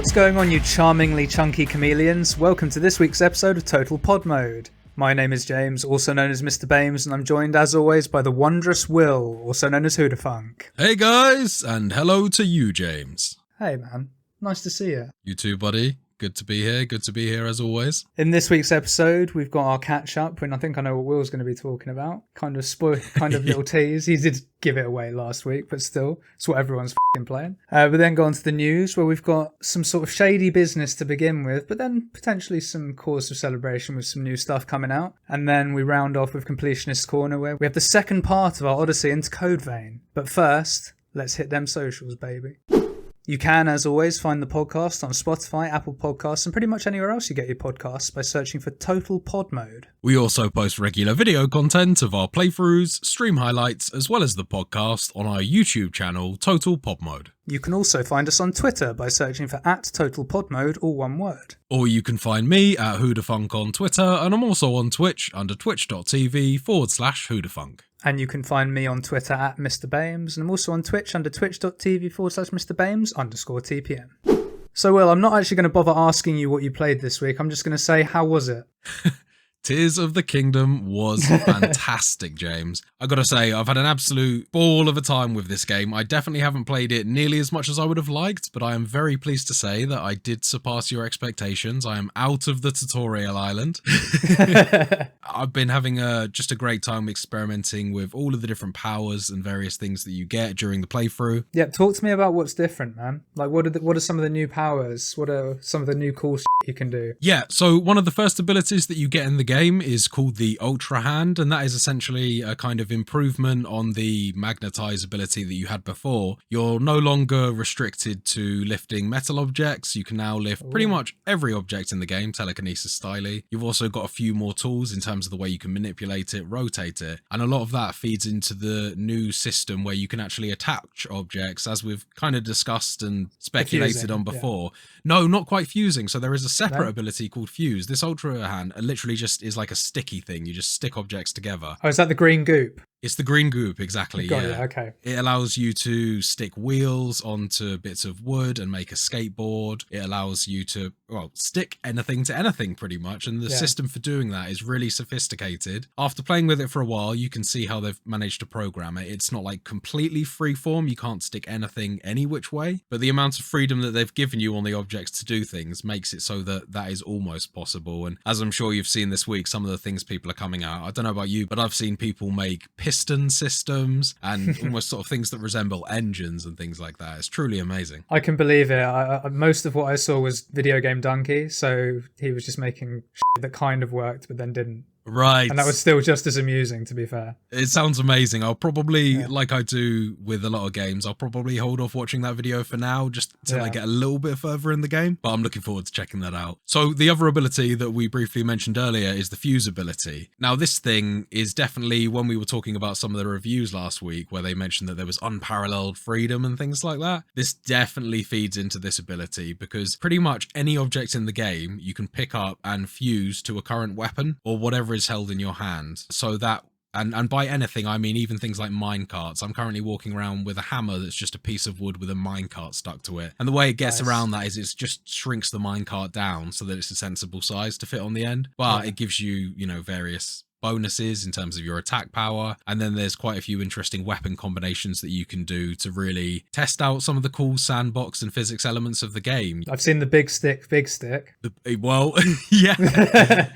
What's going on, you charmingly chunky chameleons? Welcome to this week's episode of Total Pod Mode. My name is James, also known as Mr. Bames, and I'm joined as always by the wondrous Will, also known as whodahfunk. Hey guys, and hello to you, James. Hey man, nice to see you. You too, buddy. Good to be here as always. In this week's episode, we've got our catch up, and I think I know what Will's going to be talking about. Kind of little tease. He did give it away last week, but still, it's what everyone's f***ing playing. We then go on to the news, where we've got some sort of shady business to begin with, but then potentially some cause for celebration with some new stuff coming out. And then we round off with Completionist Corner, where we have the second part of our Odyssey into Code Vein. But first, let's hit them socials, baby. You can, as always, find the podcast on Spotify, Apple Podcasts, and pretty much anywhere else you get your podcasts by searching for Total Pod Mode. We also post regular video content of our playthroughs, stream highlights, as well as the podcast on our YouTube channel, Total Pod Mode. You can also find us on Twitter by searching for @TotalPodMode, all one word. Or you can find me at whodahfunk on Twitter, and I'm also on Twitch under twitch.tv/whodahfunk. And you can find me on Twitter at Mr. Bames, and I'm also on Twitch under twitch.tv/MrBames_TPM. So, Will, I'm not actually going to bother asking you what you played this week. I'm just going to say, how was it? Tears of the Kingdom was fantastic, James. I gotta say, I've had an absolute ball of a time with this game. I definitely haven't played it nearly as much as I would have liked, but I am very pleased to say that I did surpass your expectations. I am out of the tutorial island. I've been having just a great time experimenting with all of the different powers and various things that you get during the playthrough. Yeah, talk to me about what's different, man. Like, what are some of the new powers? What are some of the new cool shit you can do? Yeah, so one of the first abilities that you get in the game is called the Ultra Hand, and that is essentially a kind of improvement on the magnetize ability that you had before. You're no longer restricted to lifting metal objects. You can now lift pretty much every object in the game, telekinesis styly. You've also got a few more tools in terms of the way you can manipulate it, rotate it, and a lot of that feeds into the new system where you can actually attach objects, as we've kind of discussed and speculated on before. Yeah. No, not quite fusing. So there is a separate ability called Fuse. This Ultra Hand literally just is like a sticky thing. You just stick objects together. Oh, is that the green goop? It's the green goop, exactly. Got it, okay. It allows you to stick wheels onto bits of wood and make a skateboard. It allows you to, stick anything to anything pretty much. And the system for doing that is really sophisticated. After playing with it for a while, you can see how they've managed to program it. It's not like completely freeform. You can't stick anything any which way. But the amount of freedom that they've given you on the objects to do things makes it so that that is almost possible. And as I'm sure you've seen this week, some of the things people are coming out. I don't know about you, but I've seen people make piston systems and almost sort of things that resemble engines and things like that. It's truly amazing. I can believe it. Most of what I saw was Video Game Donkey, so he was just making shit that kind of worked but then didn't. Right. And that was still just as amusing, to be fair. It sounds amazing. I'll probably, like I do with a lot of games, I'll probably hold off watching that video for now, just until I get a little bit further in the game. But I'm looking forward to checking that out. So the other ability that we briefly mentioned earlier is the Fuse ability. Now this thing is definitely, when we were talking about some of the reviews last week, where they mentioned that there was unparalleled freedom and things like that, this definitely feeds into this ability, because pretty much any object in the game you can pick up and fuse to a current weapon or whatever is held in your hand. So that, and by anything I mean even things like minecarts. I'm currently walking around with a hammer that's just a piece of wood with a minecart stuck to it, and the way it gets around that is it just shrinks the minecart down so that it's a sensible size to fit on the end, but it gives you, various bonuses in terms of your attack power, and then there's quite a few interesting weapon combinations that you can do to really test out some of the cool sandbox and physics elements of the game. I've seen the big stick.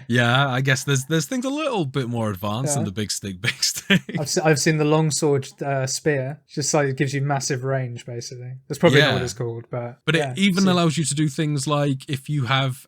Yeah, I guess there's things a little bit more advanced than the big stick. I've seen the longsword spear. It's just like it gives you massive range, basically. That's probably not what it's called, but it even allows you to do things like, if you have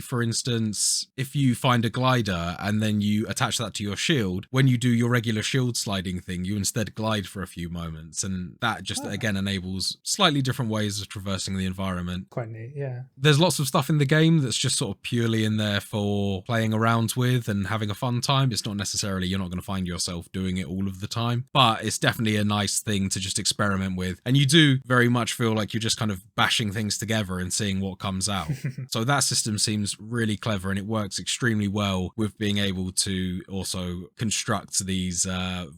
for instance, if you find a glider and then you attach that to your shield, when you do your regular shield sliding thing, you instead glide for a few moments, and that just again enables slightly different ways of traversing the environment. Quite neat. Yeah, there's lots of stuff in the game that's just sort of purely in there for playing around with and having a fun time. It's not necessarily, you're not going to find yourself doing it all of the time, but it's definitely a nice thing to just experiment with, and you do very much feel like you're just kind of bashing things together and seeing what comes out. So that system seems really clever, and it works extremely well with being able to also construct these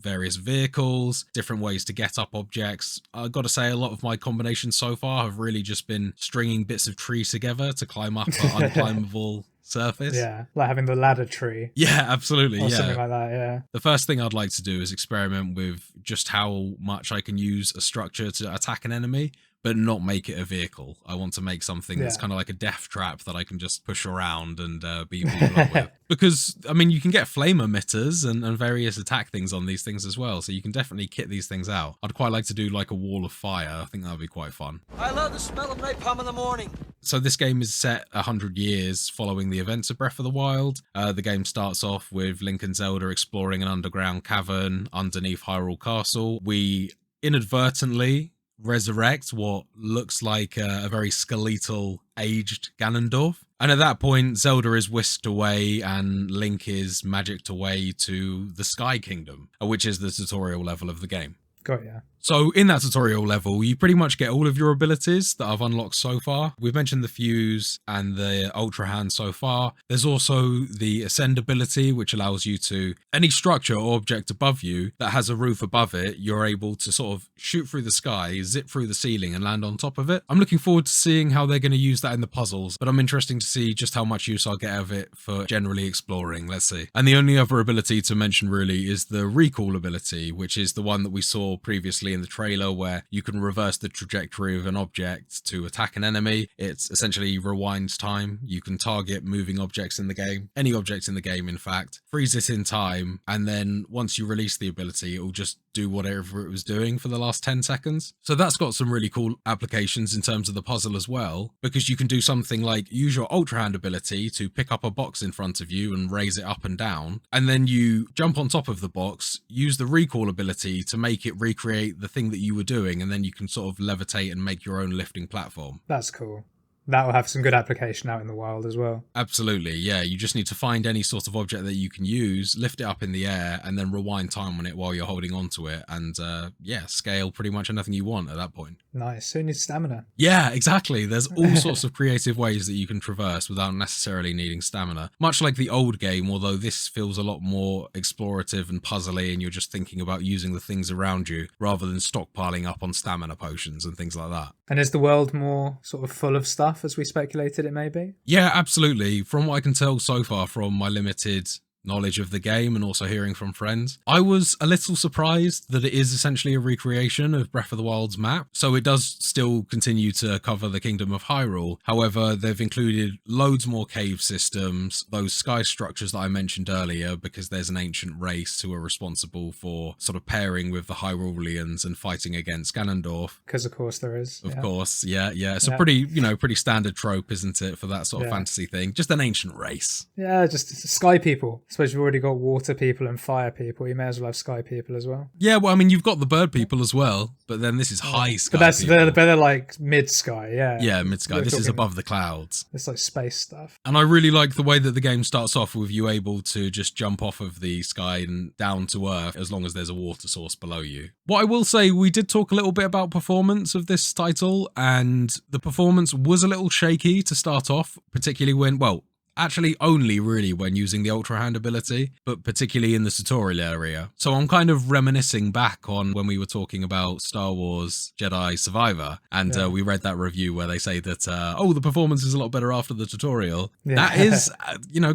various vehicles, different ways to get up objects. I've got to say, a lot of my combinations so far have really just been stringing bits of tree together to climb up an unclimbable surface. Yeah, like having the ladder tree. Yeah, absolutely. Or yeah. something like that, yeah. The first thing I'd like to do is experiment with just how much I can use a structure to attack an enemy, but not make it a vehicle. I want to make something that's kind of like a death trap that I can just push around and beat people up with. Because, I mean, you can get flame emitters and various attack things on these things as well, so you can definitely kit these things out. I'd quite like to do like a wall of fire. I think that would be quite fun. I love the smell of napalm in the morning. So this game is set 100 years following the events of Breath of the Wild. The game starts off with Link and Zelda exploring an underground cavern underneath Hyrule Castle. We inadvertently resurrect what looks like a very skeletal, aged Ganondorf. And at that point, Zelda is whisked away and Link is magicked away to the Sky Kingdom, which is the tutorial level of the game. Got ya. So in that tutorial level, you pretty much get all of your abilities that I've unlocked so far. We've mentioned the Fuse and the Ultra Hand so far. There's also the Ascend ability, which allows you to, any structure or object above you that has a roof above it, you're able to sort of shoot through the sky, zip through the ceiling and land on top of it. I'm looking forward to seeing how they're going to use that in the puzzles, but I'm interested to see just how much use I'll get out of it for generally exploring. Let's see. And the only other ability to mention really is the Recall ability, which is the one that we saw previously in the trailer, where you can reverse the trajectory of an object to attack an enemy. It's essentially rewinds time. You can target moving objects in the game, any object in the game in fact, freeze it in time, and then once you release the ability, it will just do whatever it was doing for the last 10 seconds. So that's got some really cool applications in terms of the puzzle as well, because you can do something like use your Ultra Hand ability to pick up a box in front of you and raise it up and down, and then you jump on top of the box, use the Recall ability to make it recreate the thing that you were doing, and then you can sort of levitate and make your own lifting platform. That's cool. That will have some good application out in the wild as well. Absolutely, yeah. You just need to find any sort of object that you can use, lift it up in the air, and then rewind time on it while you're holding onto it, and yeah, scale pretty much anything you want at that point. Nice. Who needs stamina? Yeah, exactly. There's all sorts of creative ways that you can traverse without necessarily needing stamina. Much like the old game, although this feels a lot more explorative and puzzly, and you're just thinking about using the things around you rather than stockpiling up on stamina potions and things like that. And is the world more sort of full of stuff as we speculated it may be? Yeah, absolutely. From what I can tell so far from my limited knowledge of the game and also hearing from friends, I was a little surprised that it is essentially a recreation of Breath of the Wild's map. So it does still continue to cover the Kingdom of Hyrule. However, they've included loads more cave systems, those sky structures that I mentioned earlier, because there's an ancient race who are responsible for sort of pairing with the Hyruleans and fighting against Ganondorf. Because of course there is. Of course, yeah. It's a pretty, pretty standard trope, isn't it, for that sort of fantasy thing? Just an ancient race. Yeah, just sky people. I suppose you've already got water people and fire people. You may as well have sky people as well. Yeah, well, I mean, you've got the bird people as well, but then this is high sky. But people. they're like mid sky, yeah. Yeah, mid sky. This is above the clouds. It's like space stuff. And I really like the way that the game starts off with you able to just jump off of the sky and down to earth as long as there's a water source below you. What I will say, we did talk a little bit about performance of this title, and the performance was a little shaky to start off, particularly when, well, actually only really when using the Ultra Hand ability, but particularly in the tutorial area. So I'm kind of reminiscing back on when we were talking about Star Wars Jedi Survivor, and we read that review where they say that, the performance is a lot better after the tutorial. Yeah. That is,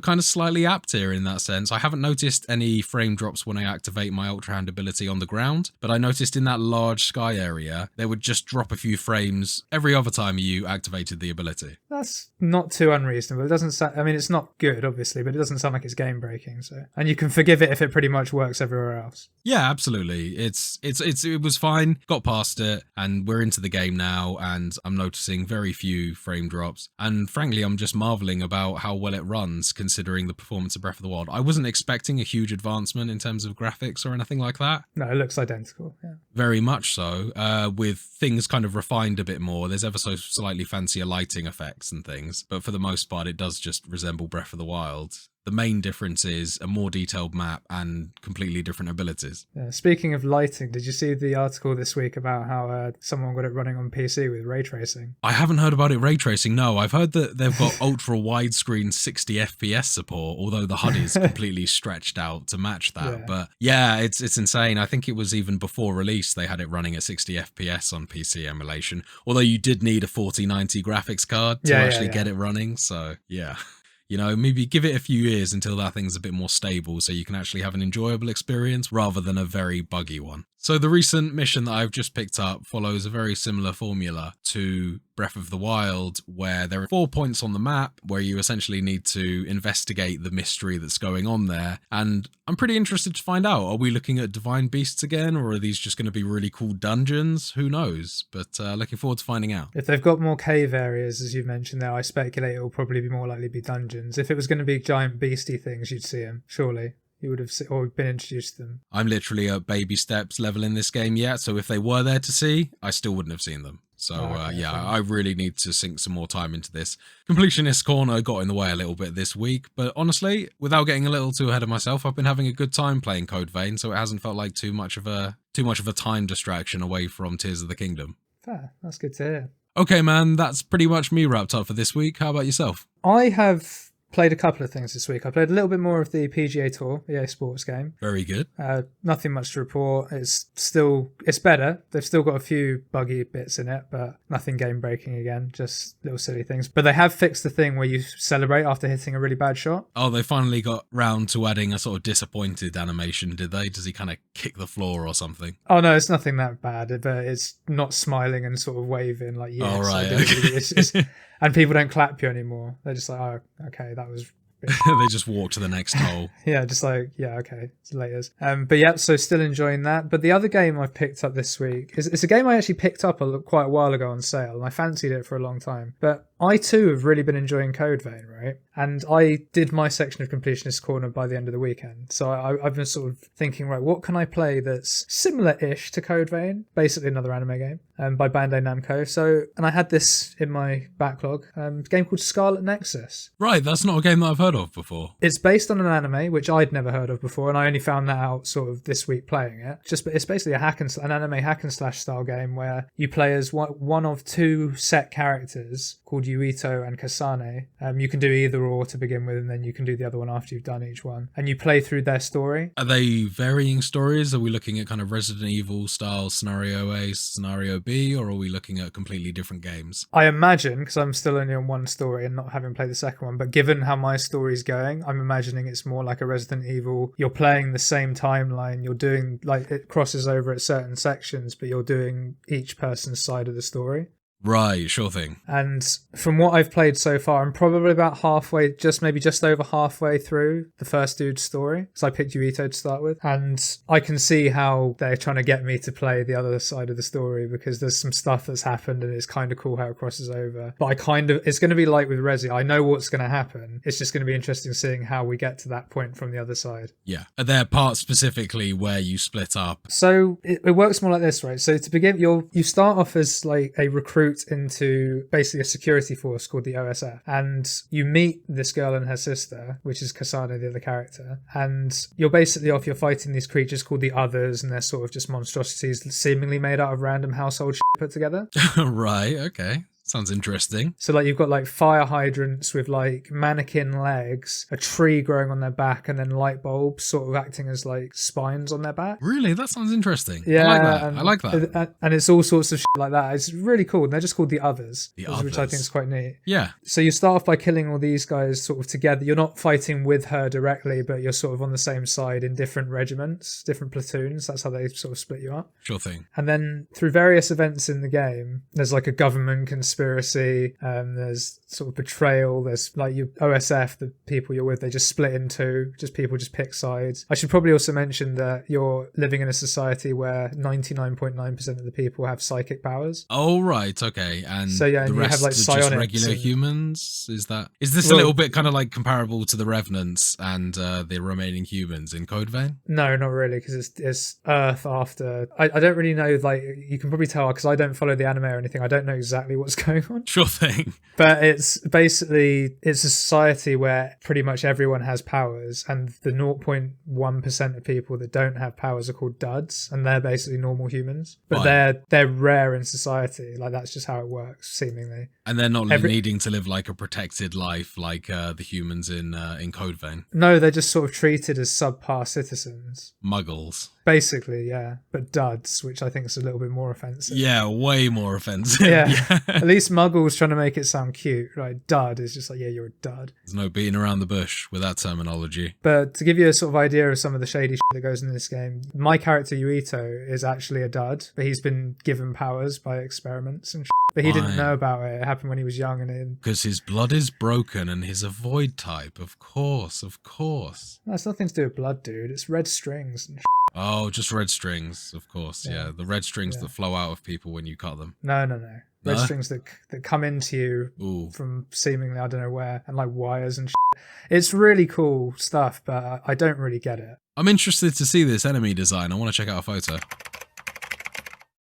kind of slightly apt here in that sense. I haven't noticed any frame drops when I activate my Ultra Hand ability on the ground, but I noticed in that large sky area, they would just drop a few frames every other time you activated the ability. That's not too unreasonable. It doesn't sound, I mean, it's not good, obviously, but it doesn't sound like it's game breaking. So, and you can forgive it if it pretty much works everywhere else. Yeah, absolutely. It was fine. Got past it, and we're into the game now, and I'm noticing very few frame drops. And frankly, I'm just marveling about how well it runs, considering the performance of Breath of the Wild. I wasn't expecting a huge advancement in terms of graphics or anything like that. No, it looks identical. Yeah, very much so. With things kind of refined a bit more. There's ever so slightly fancier lighting effects and things, but for the most part, it does just resemble Breath of the Wild. The main difference is a more detailed map and completely different abilities. Yeah, speaking of lighting, did you see the article this week about how someone got it running on PC with ray tracing? I haven't heard about it ray tracing, no. I've heard that they've got ultra widescreen 60 FPS support, although the HUD is completely stretched out to match that. Yeah. But yeah, it's insane. I think it was even before release they had it running at 60 FPS on PC emulation, although you did need a 4090 graphics card to actually get it running. So yeah. You know, maybe give it a few years until that thing's a bit more stable so you can actually have an enjoyable experience rather than a very buggy one. So the recent mission that I've just picked up follows a very similar formula to Breath of the Wild, where there are 4 points on the map where you essentially need to investigate the mystery that's going on there. And I'm pretty interested to find out, are we looking at divine beasts again, or are these just going to be really cool dungeons? Who knows? But looking forward to finding out. If they've got more cave areas, as you mentioned there, I speculate it will probably be more likely to be dungeons. If it was going to be giant beastie things, you'd see them, surely. You would have or been introduced to them. I'm literally at baby steps level in this game yet, so if they were there to see, I still wouldn't have seen them. So I really need to sink some more time into this. Completionist Corner got in the way a little bit this week, but honestly, without getting a little too ahead of myself, I've been having a good time playing Code Vein, so it hasn't felt like too much of a time distraction away from Tears of the Kingdom. Fair, that's good to hear. Okay, man, that's pretty much me wrapped up for this week. How about yourself? I have played a couple of things this week. I played a little bit more of the PGA Tour, EA Sports game. Very good. Nothing much to report. It's better. They've still got a few buggy bits in it, but nothing game breaking again, just little silly things. But they have fixed the thing where you celebrate after hitting a really bad shot. Oh, they finally got round to adding a sort of disappointed animation, did they? Does he kind of kick the floor or something? Oh no, it's nothing that bad, but it's not smiling and sort of waving like, yes. Oh, right. Okay. And people don't clap you anymore. They're just like, oh, okay, that was... They just walk to the next hole. Yeah, just like, yeah, okay, it's laters. But yeah, so still enjoying that. But the other game I've picked up this week it's a game I actually picked up quite a while ago on sale, and I fancied it for a long time. But I too have really been enjoying Code Vein, right? And I did my section of Completionist Corner by the end of the weekend. So I've been sort of thinking, right, what can I play that's similar-ish to Code Vein? Basically another anime game by Bandai Namco. And I had this in my backlog, a game called Scarlet Nexus. Right, that's not a game that I've heard of before. It's based on an anime, which I'd never heard of before, and I only found that out sort of this week playing it. It's basically an anime hack and slash style game where you play as one of two set characters called Yuito and Kasane. You can do either or to begin with, and then you can do the other one after you've done each one. And you play through their story. Are they varying stories? Are we looking at kind of Resident Evil style scenario A, scenario B, or are we looking at completely different games? I imagine, because I'm still only on one story and not having played the second one, but given how my story's going, I'm imagining it's more like a Resident Evil. You're playing the same timeline. You're doing, like, it crosses over at certain sections, but you're doing each person's side of the story. Right, sure thing. And from what I've played so far, I'm probably about halfway, just over halfway through the first dude's story. So I picked Yuito to start with. And I can see how they're trying to get me to play the other side of the story, because there's some stuff that's happened and it's kind of cool how it crosses over. But it's going to be like with Resi. I know what's going to happen. It's just going to be interesting seeing how we get to that point from the other side. Yeah. Are there parts specifically where you split up? So it works more like this, right? So to begin, you start off as like a recruit into basically a security force called the OSF, and you meet this girl and her sister, which is Kasane, the other character, and you're fighting these creatures called the Others, and they're sort of just monstrosities seemingly made out of random household shit put together. Right, okay. Sounds interesting. So like you've got like fire hydrants with like mannequin legs, a tree growing on their back, and then light bulbs sort of acting as like spines on their back. Really? That sounds interesting. Yeah, I like that. And it's all sorts of shit like that. It's really cool. And they're just called the Others, which I think is quite neat. Yeah. So you start off by killing all these guys sort of together. You're not fighting with her directly, but you're sort of on the same side in different regiments, different platoons. That's how they sort of split you up. Sure thing. And then through various events in the game, there's like a government conspiracy, there's sort of betrayal, there's like your OSF, the people you're with, they just split in two, people just pick sides. I should probably also mention that you're living in a society where 99.9% of the people have psychic powers. Oh, right, okay. And so yeah, the and rest you have like are just regular humans? Is this a little bit kind of like comparable to the Revenants and the remaining humans in Code Vein? No, not really, because it's Earth after. I don't really know, like, you can probably tell because I don't follow the anime or anything. I don't know exactly what's going on. Sure thing. But it's a society where pretty much everyone has powers, and the 0.1% of people that don't have powers are called duds, and they're basically normal humans. But they're rare in society. Like, that's just how it works, seemingly. And they're not needing to live like a protected life like the humans in Code Vein. No, they're just sort of treated as subpar citizens. Muggles. Basically, yeah. But duds, which I think is a little bit more offensive. Yeah, way more offensive. Yeah. At least Muggles trying to make it sound cute, right? Dud is just like, yeah, you're a dud. There's no beating around the bush with that terminology. But to give you a sort of idea of some of the shady shit that goes in this game, my character Yuito is actually a dud, but he's been given powers by experiments and shit. But he didn't know about it. It happened when he was young. Because his blood is broken and he's a void type, of course. That's nothing to do with blood, dude. It's red strings and shit. Oh, just red strings, of course. Yeah, the red strings that flow out of people when you cut them. No. Red strings that come into you from seemingly I don't know where, and like wires and shit. It's really cool stuff, but I don't really get it. I'm interested to see this enemy design. I want to check out a photo.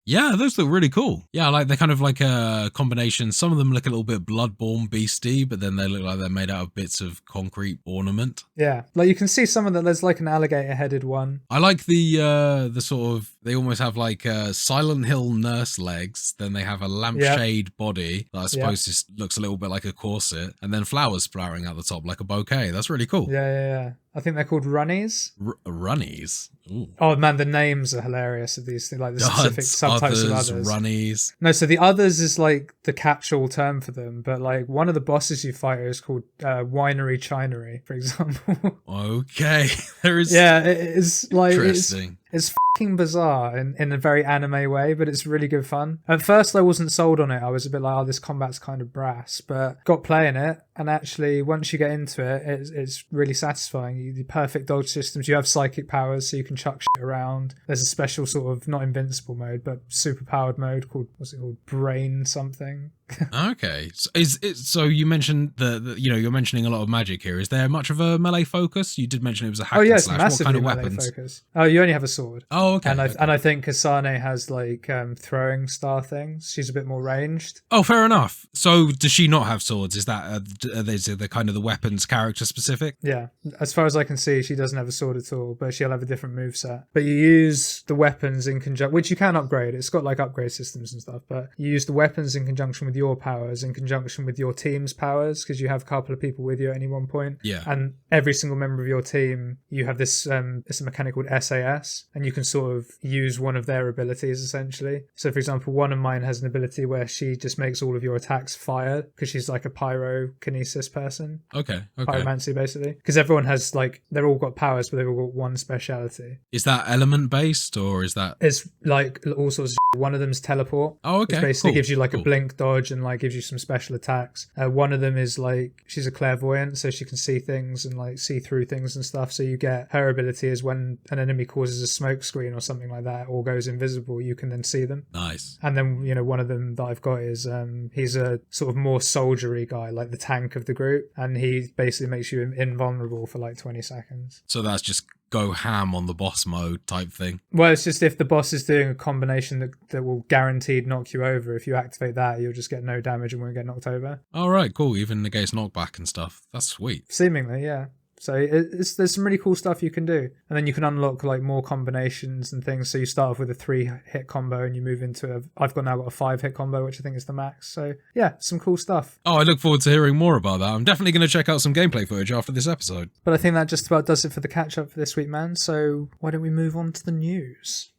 Yeah, those look really cool. Yeah, like they're kind of like a combination. Some of them look a little bit Bloodborne beastie, but then they look like they're made out of bits of concrete ornament. Yeah, like you can see some of them. There's like an alligator-headed one. I like the sort of, they almost have like Silent Hill nurse legs. Then they have a lampshade body that I suppose just looks a little bit like a corset, and then flowers sprouting out the top like a bouquet. That's really cool. Yeah. I think they're called runnies. Runnies? Ooh. Oh man, the names are hilarious of these things, like the specific subtypes of others. Runnies. No, so the others is like the catch-all term for them, but like one of the bosses you fight is called Winery Chinery, for example. Okay. There is. Yeah, it is like interesting. It's fucking bizarre in a very anime way, but it's really good fun. At first I wasn't sold on it. I was a bit like, oh, this combat's kind of brass, but got playing it, and actually once you get into it, it's really satisfying. The perfect dodge systems. You have psychic powers, so you can chuck shit around. There's a special sort of, not invincible mode, but super powered mode called, what's it called? Brain something. Okay. So you mentioned you're mentioning a lot of magic here. Is there much of a melee focus? You did mention it was a hack and slash. Massively what kind of melee weapons? Focus. Oh, you only have a sword. Oh, okay. And I think Kasane has like throwing star things. She's a bit more ranged. Oh, fair enough. So does she not have swords? Is that the kind of the weapons character specific? Yeah. As far as I can see, she doesn't have a sword at all, but she'll have a different moveset. But you use the weapons in conjunction, which you can upgrade. It's got like upgrade systems and stuff, but you use the weapons in conjunction with your powers, in conjunction with your team's powers, because you have a couple of people with you at any one point. Yeah. And every single member of your team, you have this it's a mechanic called SAS, and you can sort of use one of their abilities essentially. So for example, one of mine has an ability where she just makes all of your attacks fire, because she's like a pyrokinesis person. Okay. Pyromancy basically. Because everyone has like, they've all got powers, but they've all got one speciality. Is that element based, or is that? It's like all sorts of shit. One of them's teleport. Oh, okay. Which basically gives you like a blink dodge and like gives you some special attacks. One of them is like, she's a clairvoyant, so she can see things and like see through things and stuff. So you get her ability is when an enemy causes a smoke screen or something like that, or goes invisible, you can then see them. Nice. And then, one of them that I've got is he's a sort of more soldiery guy, like the tank of the group, and he basically makes you invulnerable for like 20 seconds. So that's just go ham on the boss mode type thing. Well, it's just if the boss is doing a combination that will guaranteed knock you over, if you activate that, you'll just get no damage and won't get knocked over. All right, cool. Even negates knockback and stuff. That's sweet. Seemingly, yeah. So there's some really cool stuff you can do. And then you can unlock like more combinations and things. So you start off with a 3-hit combo and you move into I've now got a 5-hit combo, which I think is the max. So yeah, some cool stuff. Oh, I look forward to hearing more about that. I'm definitely going to check out some gameplay footage after this episode. But I think that just about does it for the catch up for this week, man. So why don't we move on to the news?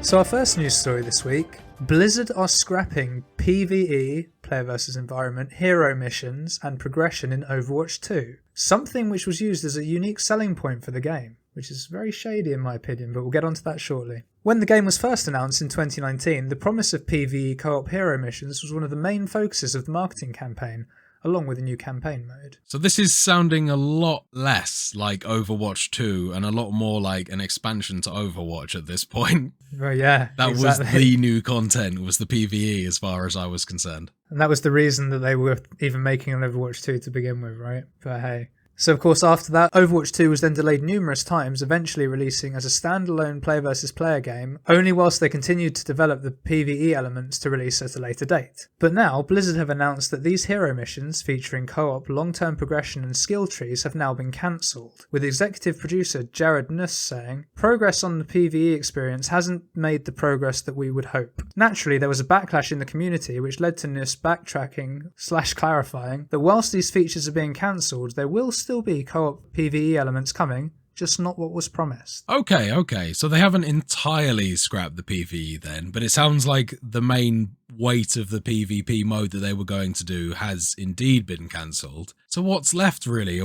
So our first news story this week, Blizzard are scrapping PvE, player versus environment, hero missions and progression in Overwatch 2. Something which was used as a unique selling point for the game, which is very shady in my opinion, but we'll get onto that shortly. When the game was first announced in 2019, the promise of PvE co-op hero missions was one of the main focuses of the marketing campaign, along with a new campaign mode. So this is sounding a lot less like Overwatch 2 and a lot more like an expansion to Overwatch at this point. Well, yeah, that exactly. Was the new content, was the PvE as far as I was concerned. And that was the reason that they were even making an Overwatch 2 to begin with, right? But hey. So, of course, after that, Overwatch 2 was then delayed numerous times, eventually releasing as a standalone player versus player game, only whilst they continued to develop the PvE elements to release at a later date. But now, Blizzard have announced that these hero missions, featuring co-op, long-term progression and skill trees, have now been cancelled, with executive producer Jared Nuss saying, "Progress on the PvE experience hasn't made the progress that we would hope." Naturally, there was a backlash in the community, which led to Nuss backtracking/clarifying that whilst these features are being cancelled, there will still be co-op PvE elements coming, just not what was promised. Okay. So they haven't entirely scrapped the PvE then, but it sounds like the main weight of the PvP mode that they were going to do has indeed been cancelled. So what's left really?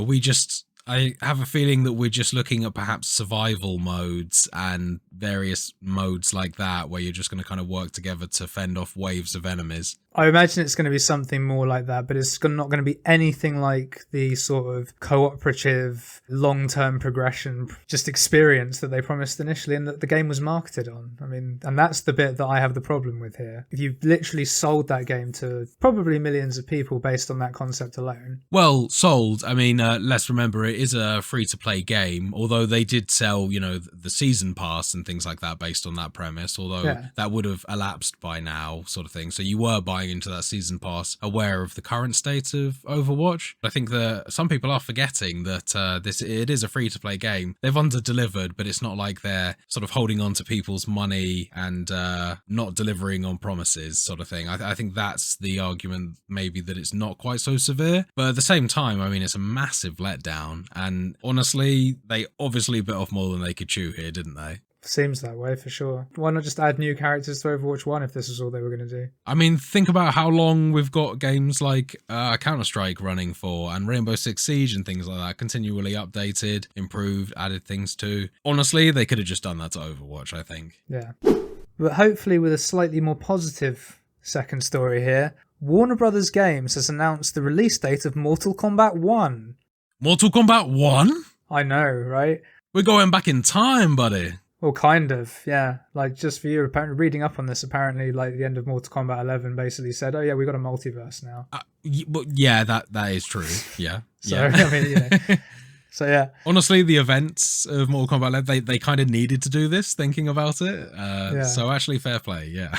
I have a feeling that we're just looking at perhaps survival modes and various modes like that, where you're just going to kind of work together to fend off waves of enemies. I imagine it's going to be something more like that, but it's not going to be anything like the sort of cooperative, long-term progression, just experience that they promised initially and that the game was marketed on. I mean, and that's the bit that I have the problem with here. If you've literally sold that game to probably millions of people based on that concept alone. Well, sold. I mean, let's remember it is a free-to-play game, although they did sell, the season pass and things like that based on that premise, although that would have elapsed by now, sort of thing. So you were buying into that season pass aware of the current state of Overwatch. I think that some people are forgetting that it is a free-to-play game. They've under-delivered, but it's not like they're sort of holding on to people's money and not delivering on promises, sort of thing. I think that's the argument, maybe, that it's not quite so severe. But at the same time, I mean, it's a massive letdown. And honestly, they obviously bit off more than they could chew here, didn't they? Seems that way for sure. Why not just add new characters to Overwatch 1 if this is all they were going to do? I mean, think about how long we've got games like Counter-Strike running for, and Rainbow Six Siege and things like that, continually updated, improved, added things to. Honestly, they could have just done that to Overwatch, I think. Yeah. But hopefully with a slightly more positive second story here, Warner Brothers Games has announced the release date of Mortal Kombat 1. Mortal Kombat 1? I know, right? We're going back in time, buddy. Well, kind of, yeah. Like, just for you, apparently reading up on this, apparently, like, the end of Mortal Kombat 11 basically said, oh, yeah, we got a multiverse now. Yeah, that is true. Yeah. So, I mean, So, yeah. Honestly, the events of Mortal Kombat 11, they kind of needed to do this, thinking about it. So, actually, fair play, yeah.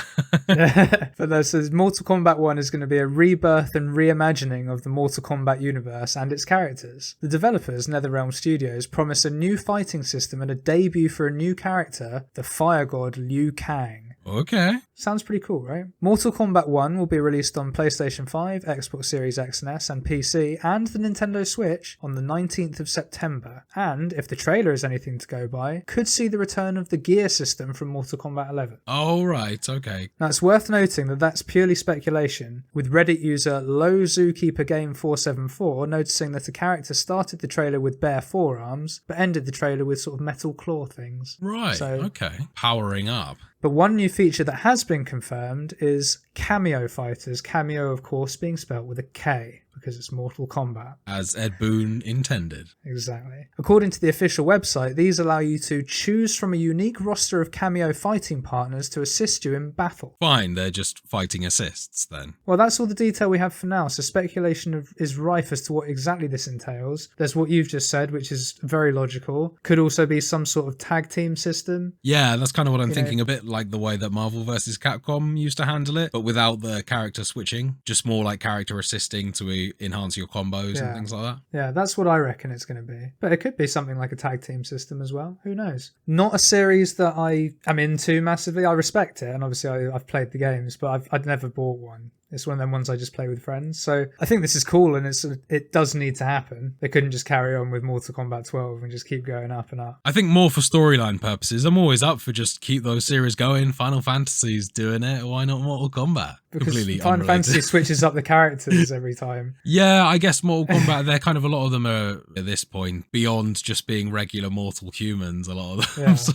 But no, so Mortal Kombat 1 is going to be a rebirth and reimagining of the Mortal Kombat universe and its characters. The developers, NetherRealm Studios, promise a new fighting system and a debut for a new character, the Fire God Liu Kang. Okay. Sounds pretty cool, right? Mortal Kombat 1 will be released on PlayStation 5, Xbox Series X and S, and PC, and the Nintendo Switch on the 19th of September. And, if the trailer is anything to go by, could see the return of the gear system from Mortal Kombat 11. Oh, right, okay. Now, it's worth noting that that's purely speculation, with Reddit user LowZookeeperGame474 noticing that a character started the trailer with bare forearms, but ended the trailer with sort of metal claw things. Right, okay. Powering up. But one new feature that has been confirmed is cameo fighters. Cameo, of course, being spelt with a K, because it's Mortal Kombat. As Ed Boon intended. Exactly. According to the official website, these allow you to choose from a unique roster of cameo fighting partners to assist you in battle. Fine, they're just fighting assists then. Well, that's all the detail we have for now, so speculation is rife as to what exactly this entails. There's what you've just said, which is very logical. Could also be some sort of tag team system. Yeah, that's kind of what I'm thinking, a bit like the way that Marvel vs. Capcom used to handle it, but without the character switching, just more like character assisting to enhance your combos and things like that. Yeah, that's what I reckon it's going to be. But it could be something like a tag team system as well. Who knows? Not a series that I am into massively. I respect it, and obviously I've played the games, but I'd never bought one. It's one of them ones I just play with friends. So I think this is cool, and it does need to happen. They couldn't just carry on with Mortal Kombat 12 and just keep going up and up. I think more for storyline purposes. I'm always up for just keep those series going. Final Fantasy's doing it. Why not Mortal Kombat? Because completely Final unrelated. Fantasy switches up the characters every time. Yeah, I guess Mortal Kombat, they're kind of, a lot of them are at this point beyond just being regular mortal humans, a lot of them. Yeah. So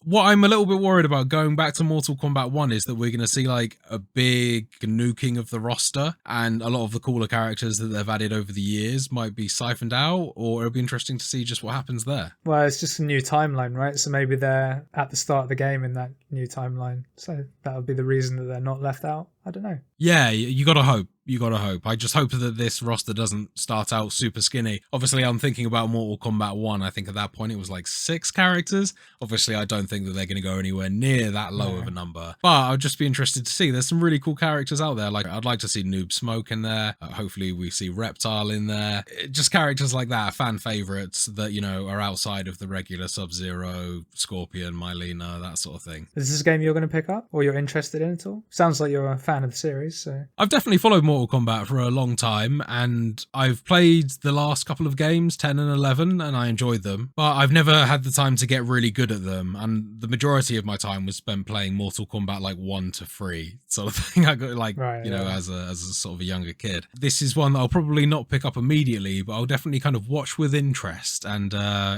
what I'm a little bit worried about going back to Mortal Kombat 1 is that we're going to see like a big nuking of the roster, and a lot of the cooler characters that they've added over the years might be siphoned out, or it'll be interesting to see just what happens there. Well, it's just a new timeline, right? So maybe they're at the start of the game in that new timeline. So that would be the reason that they're not left out, I don't know. Yeah, you gotta hope. You gotta hope. I just hope that this roster doesn't start out super skinny. Obviously, I'm thinking about Mortal Kombat 1. I think at that point it was like 6 characters. Obviously, I don't think that they're going to go anywhere near that low of a number. But I'd just be interested to see. There's some really cool characters out there. Like, I'd like to see Noob Smoke in there. Hopefully, we see Reptile in there. Just characters like that, fan favorites that, you know, are outside of the regular Sub-Zero, Scorpion, Mylena, that sort of thing. Is this a game you're going to pick up or you're interested in at all? Sounds like you're a fan of the series, so... I've definitely followed Mortal Kombat for a long time, and I've played the last couple of games, 10 and 11, and I enjoyed them. But I've never had the time to get really good at them, and the majority of my time was spent playing Mortal Kombat like 1 to 3 sort of thing. I got like, you know, as a sort of a younger kid. This is one that I'll probably not pick up immediately, but I'll definitely kind of watch with interest, and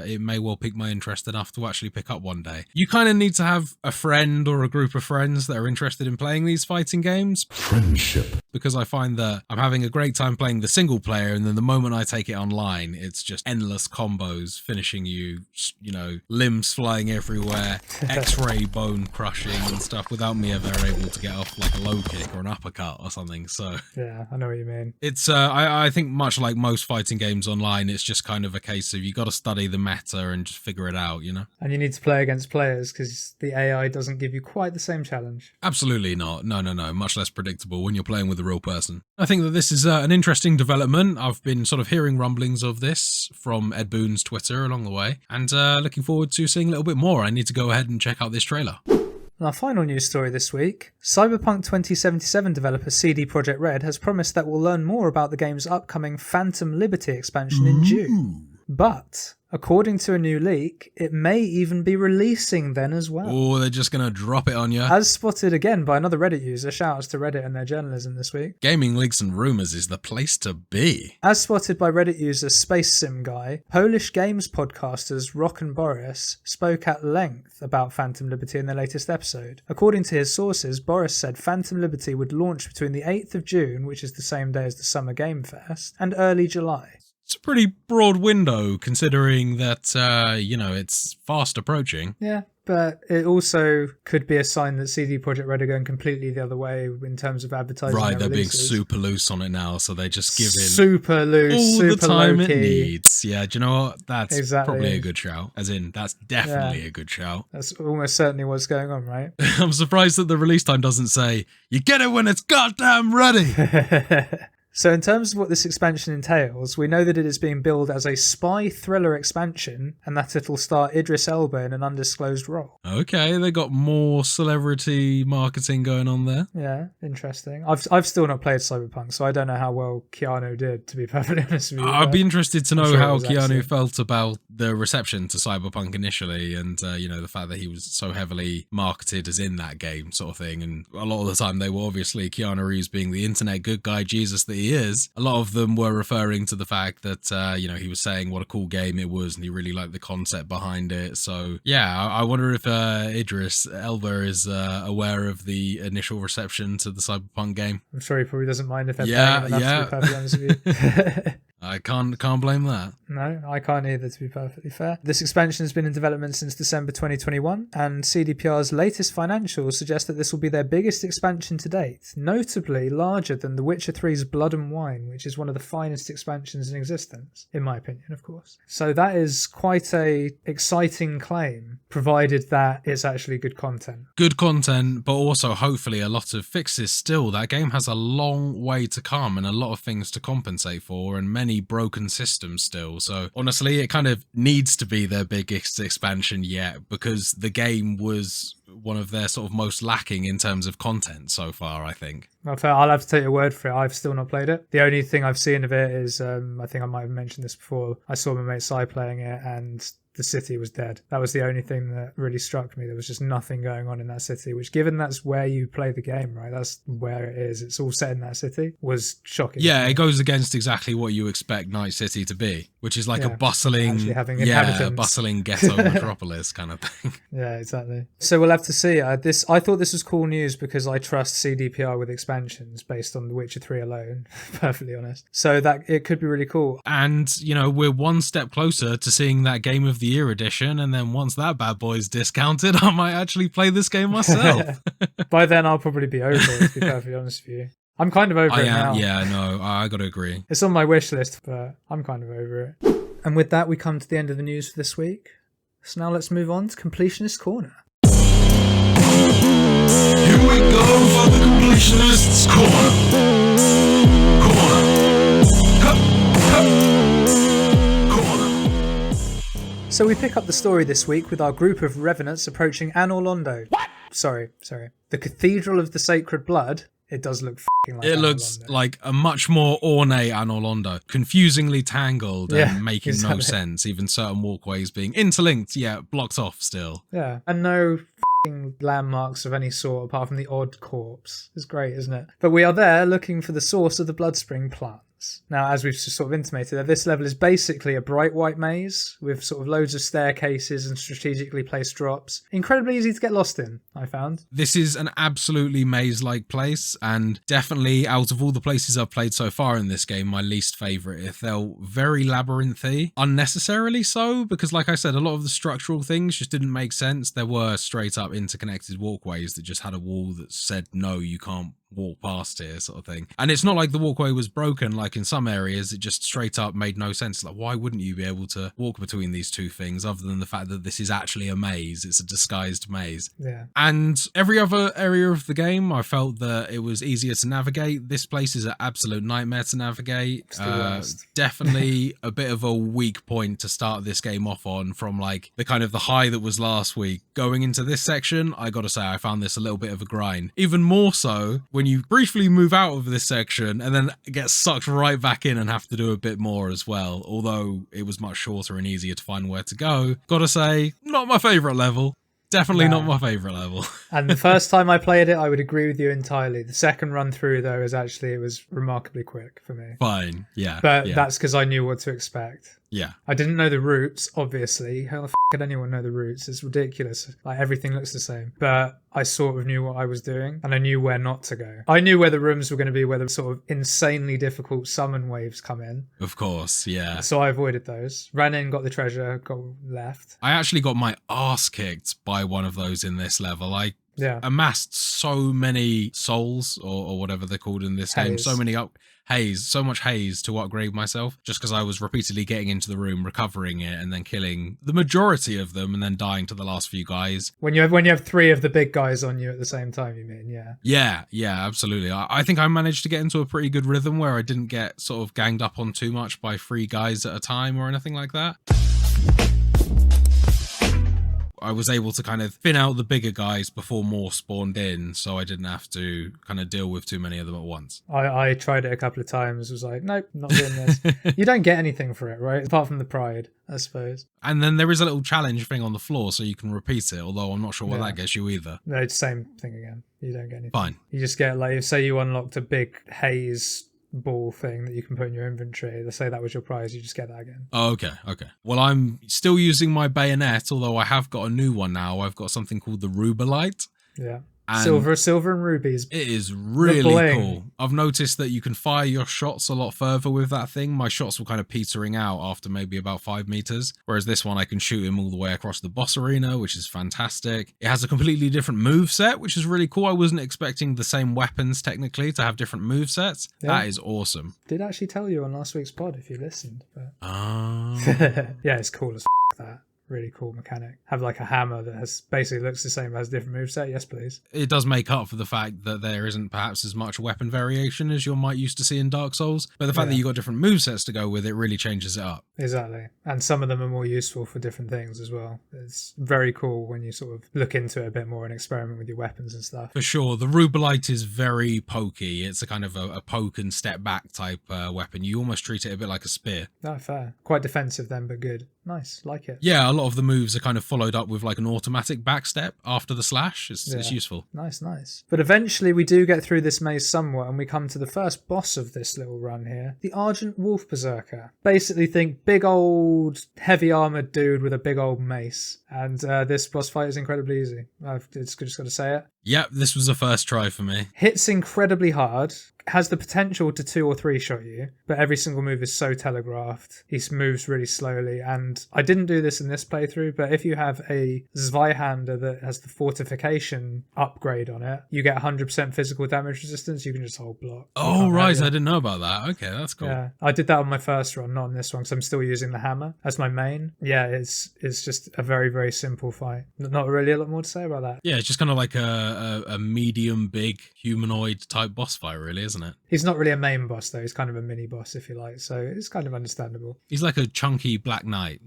it may well pique my interest enough to actually pick up one day. You kind of need to have a friend or a group of friends that are interested in playing these fighting games. Friendship. Because I find that I'm having a great time playing the single player, and then the moment I take it online, it's just endless combos, finishing you, you know, limbs flying everywhere, X-ray bone crushing and stuff without me ever able to get off like a low kick or an uppercut or something. So yeah, I know what you mean. It's I think much like most fighting games online, it's just kind of a case of you got to study the meta and just figure it out, you know. And you need to play against players because the AI doesn't give you quite the same challenge. Absolutely not. No. Much less predictable when you're playing with a real person. I think that this is an interesting development. I've been sort of hearing rumblings of this from Ed Boon's Twitter along the way, and looking forward to seeing a little bit more. I need to go ahead and check out this trailer. Our final news story this week, Cyberpunk 2077 developer CD Projekt Red has promised that we'll learn more about the game's upcoming Phantom Liberty expansion in June. But, according to a new leak, it may even be releasing then as well. Oh, they're just going to drop it on you. As spotted again by another Reddit user, shoutouts to Reddit and their journalism this week. Gaming leaks and rumours is the place to be. As spotted by Reddit user Space Sim Guy, Polish games podcasters Rock and Boris spoke at length about Phantom Liberty in their latest episode. According to his sources, Boris said Phantom Liberty would launch between the 8th of June, which is the same day as the Summer Game Fest, and early July. It's a pretty broad window considering that, you know, it's fast approaching. Yeah, but it also could be a sign that CD Projekt Red are going completely the other way in terms of advertising. Right, they're releases. being super loose on it now, so they just give in super loose, all super the time low-key. it needs. Yeah, do you know what? That's Exactly. probably a good shout. As in, that's definitely a good shout. That's almost certainly what's going on, right? I'm surprised that the release time doesn't say, you get it when it's goddamn ready. So in terms of what this expansion entails, we know that it is being billed as a spy thriller expansion and that it'll star Idris Elba in an undisclosed role. Okay, they got more celebrity marketing going on there. Yeah, interesting. I've still not played Cyberpunk, so I don't know how well Keanu did, to be perfectly honest with you. I'd be interested to know how Keanu excellent. felt about the reception to Cyberpunk initially, and you know, the fact that he was so heavily marketed as in that game sort of thing. And a lot of the time they were obviously Keanu Reeves being the internet good guy Jesus that he is. A lot of them were referring to the fact that you know, he was saying what a cool game it was and he really liked the concept behind it. So yeah, I wonder if Idris Elba is aware of the initial reception to the Cyberpunk game. I'm sure he probably doesn't mind if they're paying enough, to be perfectly honest with you. I can't blame that. No, I can't either, to be perfectly fair. This expansion has been in development since December 2021, and CDPR's latest financials suggest that this will be their biggest expansion to date, notably larger than The Witcher 3's Blood and Wine, which is one of the finest expansions in existence, in my opinion, of course. So that is quite a exciting claim, provided that it's actually good content. Good content, but also hopefully a lot of fixes still. That game has a long way to come and a lot of things to compensate for, and many broken systems still. So honestly, it kind of needs to be their biggest expansion yet, because the game was one of their sort of most lacking in terms of content so far, I think. Well, fair, I'll have to take your word for it. I've still not played it. The only thing I've seen of it is, I think I might have mentioned this before, I saw my mate Si playing it and the city was dead. That was the only thing that really struck me. There was just nothing going on in that city, which, given that's where you play the game, right? That's where it is. It's all set in that city. Was shocking. Yeah, it goes against exactly what you expect Night City to be, which is like a bustling, bustling ghetto metropolis kind of thing. Yeah, exactly. So we'll have to see. I thought this was cool news because I trust CDPR with expansions based on The Witcher 3 alone, perfectly honest. So that it could be really cool. And, you know, we're one step closer to seeing that Game of the year edition, and then once that bad boy's discounted, I might actually play this game myself. By then, I'll probably be over it, to be perfectly honest with you. I'm kind of over it now. Yeah, no, I gotta agree. It's on my wish list, but I'm kind of over it. And with that, we come to the end of the news for this week. So now let's move on to Completionist Corner. Here we go for the Completionists Corner. So we pick up the story this week with our group of revenants approaching Anor Londo. What? Sorry. The Cathedral of the Sacred Blood. It does look f***ing like It Anor looks Londo. like a much more ornate Anor Londo, confusingly tangled and making no exactly. sense, even certain walkways being interlinked yet blocked off still. Yeah, and no f***ing landmarks of any sort apart from the odd corpse. It's great, isn't it? But we are there looking for the source of the Bloodspring plants. Now, as we've just sort of intimated, this level is basically a bright white maze with sort of loads of staircases and strategically placed drops. Incredibly easy to get lost in, I found. This is an absolutely maze-like place, and definitely out of all the places I've played so far in this game, my least favourite. It felt very labyrinthy, unnecessarily so, because like I said, a lot of the structural things just didn't make sense. There were straight up interconnected walkways that just had a wall that said, no, you can't walk past here, sort of thing. And it's not like the walkway was broken like in some areas. It just straight up made no sense. Like, why wouldn't you be able to walk between these two things other than the fact that this is actually a maze? It's a disguised maze. Yeah. And every other area of the game, I felt that it was easier to navigate. This place is an absolute nightmare to navigate. Definitely a bit of a weak point to start this game off on, from like the kind of the high that was last week. Going into this section, I gotta say I found this a little bit of a grind. Even more so when you briefly move out of this section and then get sucked right back in and have to do a bit more as well. Although it was much shorter and easier to find where to go. Gotta say, not my favourite level. Definitely not my favourite level. And the first time I played it, I would agree with you entirely. The second run through, though, it was remarkably quick for me. Fine, yeah. But that's because I knew what to expect. Yeah. I didn't know the routes, obviously. How the f*** could anyone know the routes? It's ridiculous. Like, everything looks the same. But I sort of knew what I was doing, and I knew where not to go. I knew where the rooms were going to be, where the sort of insanely difficult summon waves come in. Of course, yeah. So I avoided those. Ran in, got the treasure, got left. I actually got my arse kicked by one of those in this level. I amassed so many souls, or whatever they're called in this game. So many so much haze to upgrade myself, just because I was repeatedly getting into the room, recovering it, and then killing the majority of them, and then dying to the last few guys. When you have three of the big guys on you at the same time, you mean? Yeah, absolutely. I think I managed to get into a pretty good rhythm where I didn't get sort of ganged up on too much by 3 guys at a time or anything like that. I was able to kind of thin out the bigger guys before more spawned in, so I didn't have to kind of deal with too many of them at once. I tried it a couple of times, was like, nope, not doing this. You don't get anything for it, right? Apart from the pride, I suppose. And then there is a little challenge thing on the floor, so you can repeat it, although I'm not sure what that gets you either. No, it's the same thing again. You don't get anything. Fine. You just get, like, say you unlocked a big haze ball thing that you can put in your inventory. Let's say that was your prize, you just get that again. Oh, okay. Well, I'm still using my bayonet, although I have got a new one now. I've got something called the Rubalite. Yeah. And silver and rubies. It is really cool. I've noticed that you can fire your shots a lot further with that thing. My shots were kind of petering out after maybe about 5 meters, whereas this one I can shoot him all the way across the boss arena, which is fantastic. It has a completely different move set, which is really cool. I wasn't expecting the same weapons technically to have different move sets. Yeah. That is awesome. Did actually tell you on last week's pod if you listened. But... yeah, it's cool as that. Really cool mechanic. Have like a hammer that has basically looks the same, has a different moveset. Yes, please. It does make up for the fact that there isn't perhaps as much weapon variation as you might used to see in Dark Souls. But the fact that you got different movesets to go with it really changes it up. Exactly. And some of them are more useful for different things as well. It's very cool when you sort of look into it a bit more and experiment with your weapons and stuff. For sure. The Rubalite is very pokey. It's a kind of a poke and step back type weapon. You almost treat it a bit like a spear. Oh, fair. Quite defensive then, but good. Nice. Like it. Yeah, a lot of the moves are kind of followed up with like an automatic backstep after the slash. It's useful. Nice. But eventually we do get through this maze somewhat, and we come to the first boss of this little run here, the Argent Wolf Berserker. Basically think big old heavy armored dude with a big old mace. And this boss fight is incredibly easy. I've just got to say it. Yep, this was the first try for me. Hits incredibly hard. has the potential to 2 or 3 shot you, but every single move is so telegraphed. He moves really slowly, and I didn't do this in this playthrough, but if you have a Zweihander that has the fortification upgrade on it, you get 100% physical damage resistance. You can just hold block. Oh, right. I didn't know about that. Okay, that's cool. Yeah, I did that on my first run, not on this one, because I'm still using the hammer as my main. Yeah, it's just a very, very simple fight. Not really a lot more to say about that. Yeah, it's just kind of like a medium, big humanoid type boss fight, really, isn't it? He's not really a main boss, though. He's kind of a mini boss, if you like, so it's kind of understandable. He's like a chunky Black Knight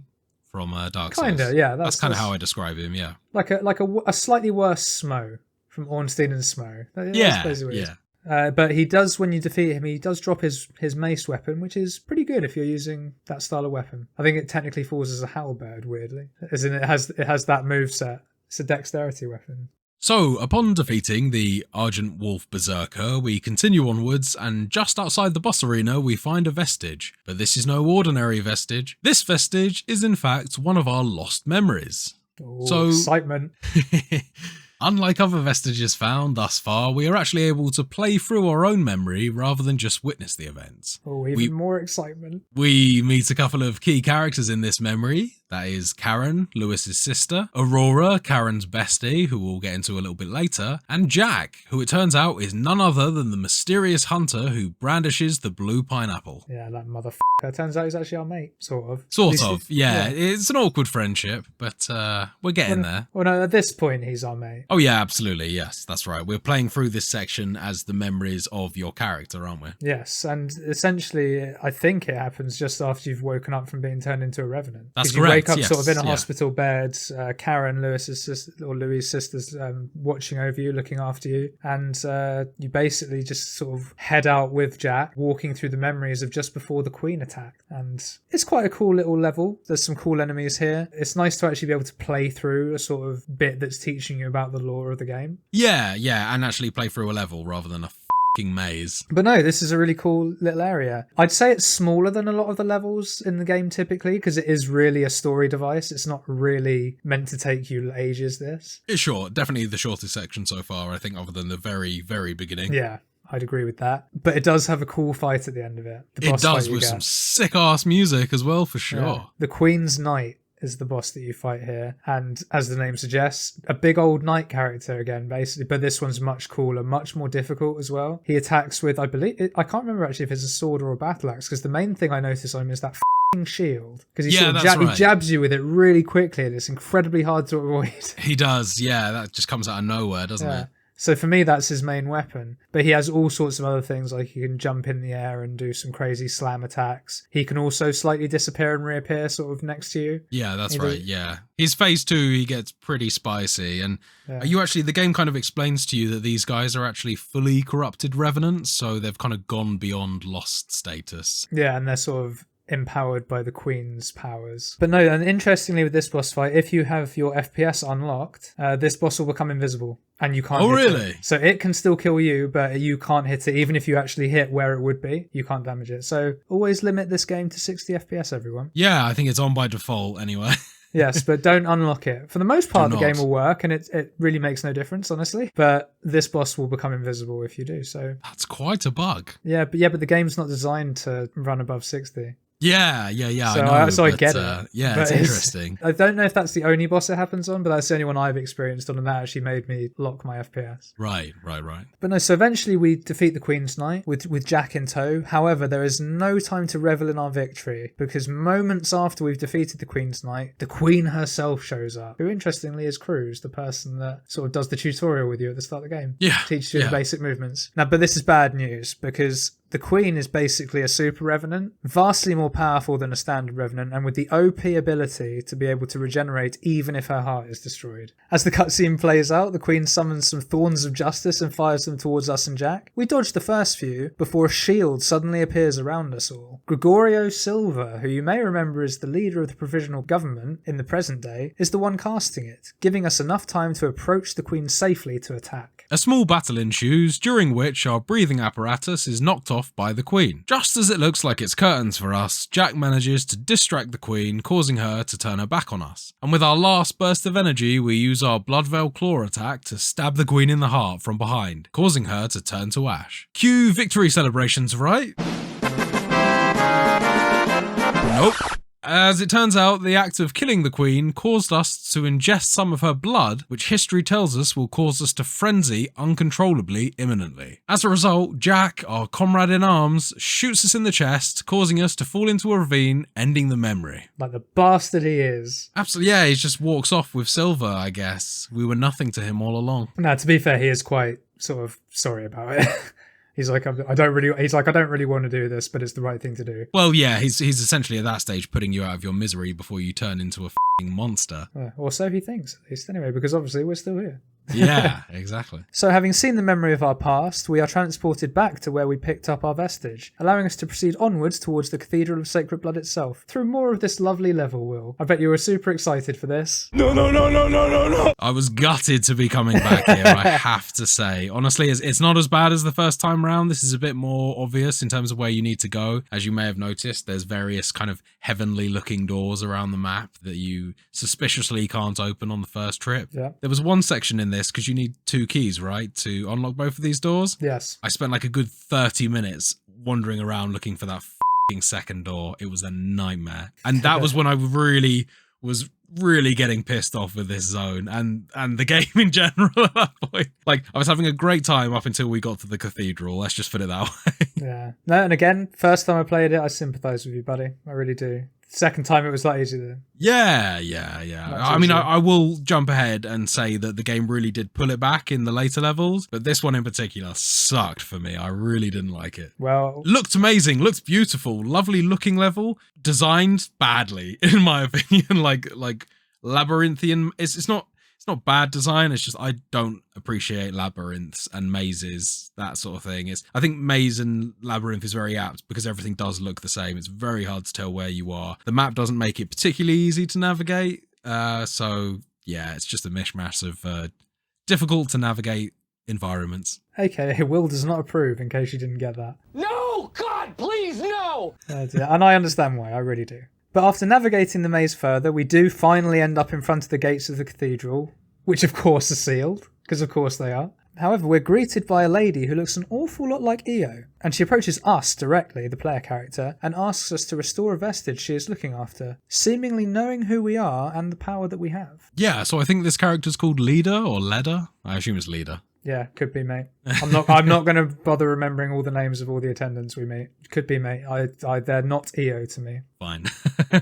from Dark Souls. Kinda, yeah. That's kind of how I describe him, yeah. Like a slightly worse Smo from Ornstein and Smo. Yeah. But he does, when you defeat him, he does drop his mace weapon, which is pretty good if you're using that style of weapon. I think it technically falls as a halberd, weirdly, as in it has that moveset. It's a dexterity weapon. So, upon defeating the Argent Wolf Berserker, we continue onwards, and just outside the boss arena we find a vestige. But this is no ordinary vestige. This vestige is in fact one of our lost memories. Ooh, so excitement. Unlike other vestiges found thus far, we are actually able to play through our own memory rather than just witness the events. Oh, even more excitement. We meet a couple of key characters in this memory. That is Karen, Lewis's sister, Aurora, Karen's bestie, who we'll get into a little bit later, and Jack, who it turns out is none other than the mysterious hunter who brandishes the blue pineapple. Yeah, that motherfucker. Turns out he's actually our mate, sort of. Sort of, yeah. It's an awkward friendship, but we're getting there. Well, no, at this point, he's our mate. Oh, yeah, absolutely, yes, that's right. We're playing through this section as the memories of your character, aren't we? Yes, and essentially, I think it happens just after you've woken up from being turned into a revenant. That's correct. Wake up sort of in a hospital bed, Karen, Lewis's sister, or Louis' sister's watching over you, looking after you, and you basically just sort of head out with Jack, walking through the memories of just before the Queen attacked. And it's quite a cool little level. There's some cool enemies here. It's nice to actually be able to play through a sort of bit that's teaching you about the lore of the game. Yeah, and actually play through a level rather than a maze. But no, this is a really cool little area. I'd say it's smaller than a lot of the levels in the game typically, because it is really a story device. It's not really meant to take you ages, this. It's short. Definitely the shortest section so far, I think, other than the very, very beginning. Yeah, I'd agree with that. But it does have a cool fight at the end of it. It does, with some sick-ass music as well, for sure. Yeah. The Queen's Knight is the boss that you fight here, and as the name suggests, a big old knight character again, basically, but this one's much cooler, much more difficult as well. He attacks with, I can't remember actually if it's a sword or a battle axe, because the main thing I notice on him is that shield, because he he jabs you with it really quickly, and it's incredibly hard to avoid. He does, yeah, that just comes out of nowhere, doesn't it? So for me, that's his main weapon. But he has all sorts of other things, like he can jump in the air and do some crazy slam attacks. He can also slightly disappear and reappear sort of next to you. Yeah, that's right, yeah. His phase 2, he gets pretty spicy. And the game kind of explains to you that these guys are actually fully corrupted revenants, so they've kind of gone beyond lost status. Yeah, and they're sort of empowered by the Queen's powers. But no, and interestingly with this boss fight, if you have your FPS unlocked, this boss will become invisible and you can't hit it. So it can still kill you, but you can't hit it. Even if you actually hit where it would be, you can't damage it. So always limit this game to 60 FPS, everyone. Yeah, I think it's on by default anyway. Yes, but don't unlock it. For the most part, the game will work, and it really makes no difference, honestly. But this boss will become invisible if you do. So that's quite a bug. Yeah, but the game's not designed to run above 60. Yeah. So I get it. Yeah, but it's interesting. I don't know if that's the only boss it happens on, but that's the only one I've experienced on, and that actually made me lock my FPS. Right. But no, so eventually we defeat the Queen's Knight with Jack in tow. However, there is no time to revel in our victory, because moments after we've defeated the Queen's Knight, the Queen herself shows up, who interestingly is Cruz, the person that sort of does the tutorial with you at the start of the game. Yeah. Teaches you the basic movements. Now, but this is bad news, because the Queen is basically a super revenant, vastly more powerful than a standard revenant, and with the OP ability to be able to regenerate even if her heart is destroyed. As the cutscene plays out, the Queen summons some thorns of justice and fires them towards us and Jack. We dodge the first few before a shield suddenly appears around us all. Gregorio Silva, who you may remember is the leader of the provisional government in the present day, is the one casting it, giving us enough time to approach the Queen safely to attack. A small battle ensues, during which our breathing apparatus is knocked off off by the Queen. Just as it looks like it's curtains for us, Jack manages to distract the Queen, causing her to turn her back on us. And with our last burst of energy, we use our Bloodveil Claw attack to stab the Queen in the heart from behind, causing her to turn to ash. Cue victory celebrations, right? Nope. As it turns out, the act of killing the Queen caused us to ingest some of her blood, which history tells us will cause us to frenzy uncontrollably imminently. As a result, Jack, our comrade in arms, shoots us in the chest, causing us to fall into a ravine, ending the memory. Like the bastard he is. Absolutely, yeah, he just walks off with silver, I guess. We were nothing to him all along. No, to be fair, he is quite sort of sorry about it. He's like, I don't really want to do this, but it's the right thing to do. Well, yeah, he's essentially at that stage putting you out of your misery before you turn into a f***ing monster. Or so he thinks, at least anyway, because obviously we're still here. Yeah, exactly. So having seen the memory of our past, we are transported back to where we picked up our vestige, allowing us to proceed onwards towards the Cathedral of Sacred Blood itself, through more of this lovely level, Will. I bet you were super excited for this. No. I was gutted to be coming back here, I have to say. Honestly, it's not as bad as the first time round. This is a bit more obvious in terms of where you need to go. As you may have noticed, there's various kind of heavenly looking doors around the map that you suspiciously can't open on the first trip. Yeah. There was one section in this because you need 2 keys, right, to unlock both of these doors? Yes. I spent like a good 30 minutes wandering around looking for that f***ing second door. It was a nightmare. And that was when I was really getting pissed off with this zone and the game in general at that point. Like, I was having a great time up until we got to the cathedral. Let's just put it that way. Yeah. No, and again, first time I played it, I sympathise with you, buddy. I really do. Second time it was like easier. Yeah. I mean, I will jump ahead and say that the game really did pull it back in the later levels, but this one in particular sucked for me. I really didn't like it. Well, looked amazing, looked beautiful, lovely looking level, designed badly in my opinion. like labyrinthian. It's not bad design. It's just I don't appreciate labyrinths and mazes, that sort of thing. I think maze and labyrinth is very apt because everything does look the same. It's very hard to tell where you are. The map doesn't make it particularly easy to navigate. So yeah, it's just a mishmash of difficult to navigate environments. AKA Will does not approve, in case you didn't get that. No! God, please, no! And I understand why, I really do. But after navigating the maze further, we do finally end up in front of the gates of the cathedral, which of course are sealed, because of course they are. However, we're greeted by a lady who looks an awful lot like Io, and she approaches us directly, the player character, and asks us to restore a vestige she is looking after, seemingly knowing who we are and the power that we have. Yeah, so I think this character's called Leader or Leda. I assume it's Leader. Yeah, could be, mate. I'm not going to bother remembering all the names of all the attendants we meet. Could be, mate. They're not EO to me. Fine.